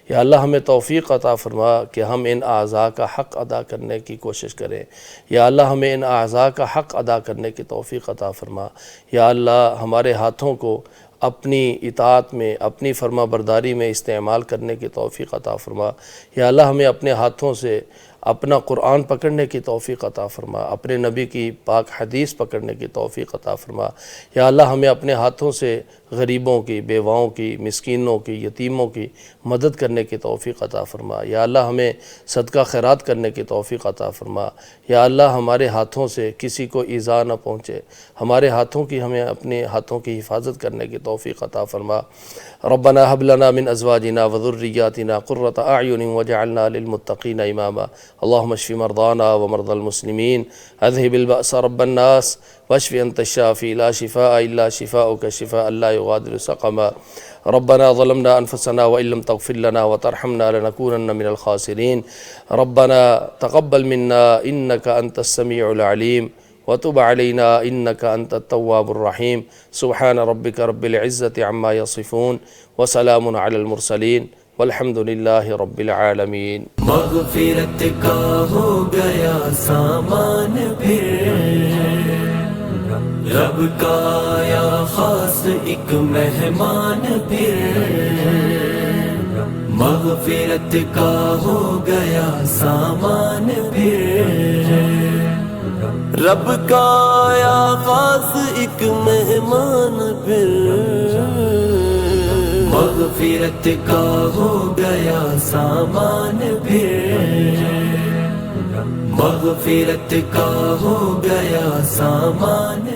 E: یا اللہ ہمیں توفیق عطا فرما کہ ہم ان اعضاء کا حق ادا کرنے کی کوشش کریں۔ یا اللہ ہمیں ان اعضاء کا حق ادا کرنے کی توفیق عطا فرما۔ یا اللہ ہمارے ہاتھوں کو اپنی اطاعت میں، اپنی فرما برداری میں استعمال کرنے کی توفیق عطا فرما۔ یا اللہ ہمیں اپنے ہاتھوں سے اپنا قرآن پکڑنے کی توفیق عطا فرما، اپنے نبی کی پاک حدیث پکڑنے کی توفیق عطا فرما۔ یا اللہ ہمیں اپنے ہاتھوں سے غریبوں کی، بیواؤں کی، مسکینوں کی، یتیموں کی مدد کرنے کی توفیق عطا فرما۔ یا اللہ ہمیں صدقہ خیرات کرنے کی توفیق عطا فرما۔ یا اللہ ہمارے ہاتھوں سے کسی کو ایذا نہ پہنچے، ہمارے ہاتھوں کی، ہمیں اپنے ہاتھوں کی حفاظت کرنے کی توفیق عطا فرما۔ ربنا هب لنا من ازواجنا وذرياتنا قرة اعين واجعلنا للمتقين اماما۔ اللهم اشف مرضانا ومرضى المسلمين، اذهب البأس رب الناس واشف انت الشافي لا شفاء الا شفاؤك شفاء لا يغادر سقما۔ ربنا ظلمنا انفسنا وان لم تغفر لنا وترحمنا لنكونن من الخاسرين۔ ربنا تقبل منا انك انت السميع العليم وتب علينا إنك أنت التواب الرحيم۔ سبحان ربك رب العزة عما يصفون وسلام على المرسلين والحمد لله رب العالمین۔
A: مغفرت کا ہو گیا سامان پھر، رب کا آیا خاص ایک مہمان پھر، مغفرت کا ہو گیا سامان پھر، رب کا آیا خاص ایک مہمان پھر، مغفرت کا ہو گیا سامان پھر، مغفرت کا ہو گیا سامان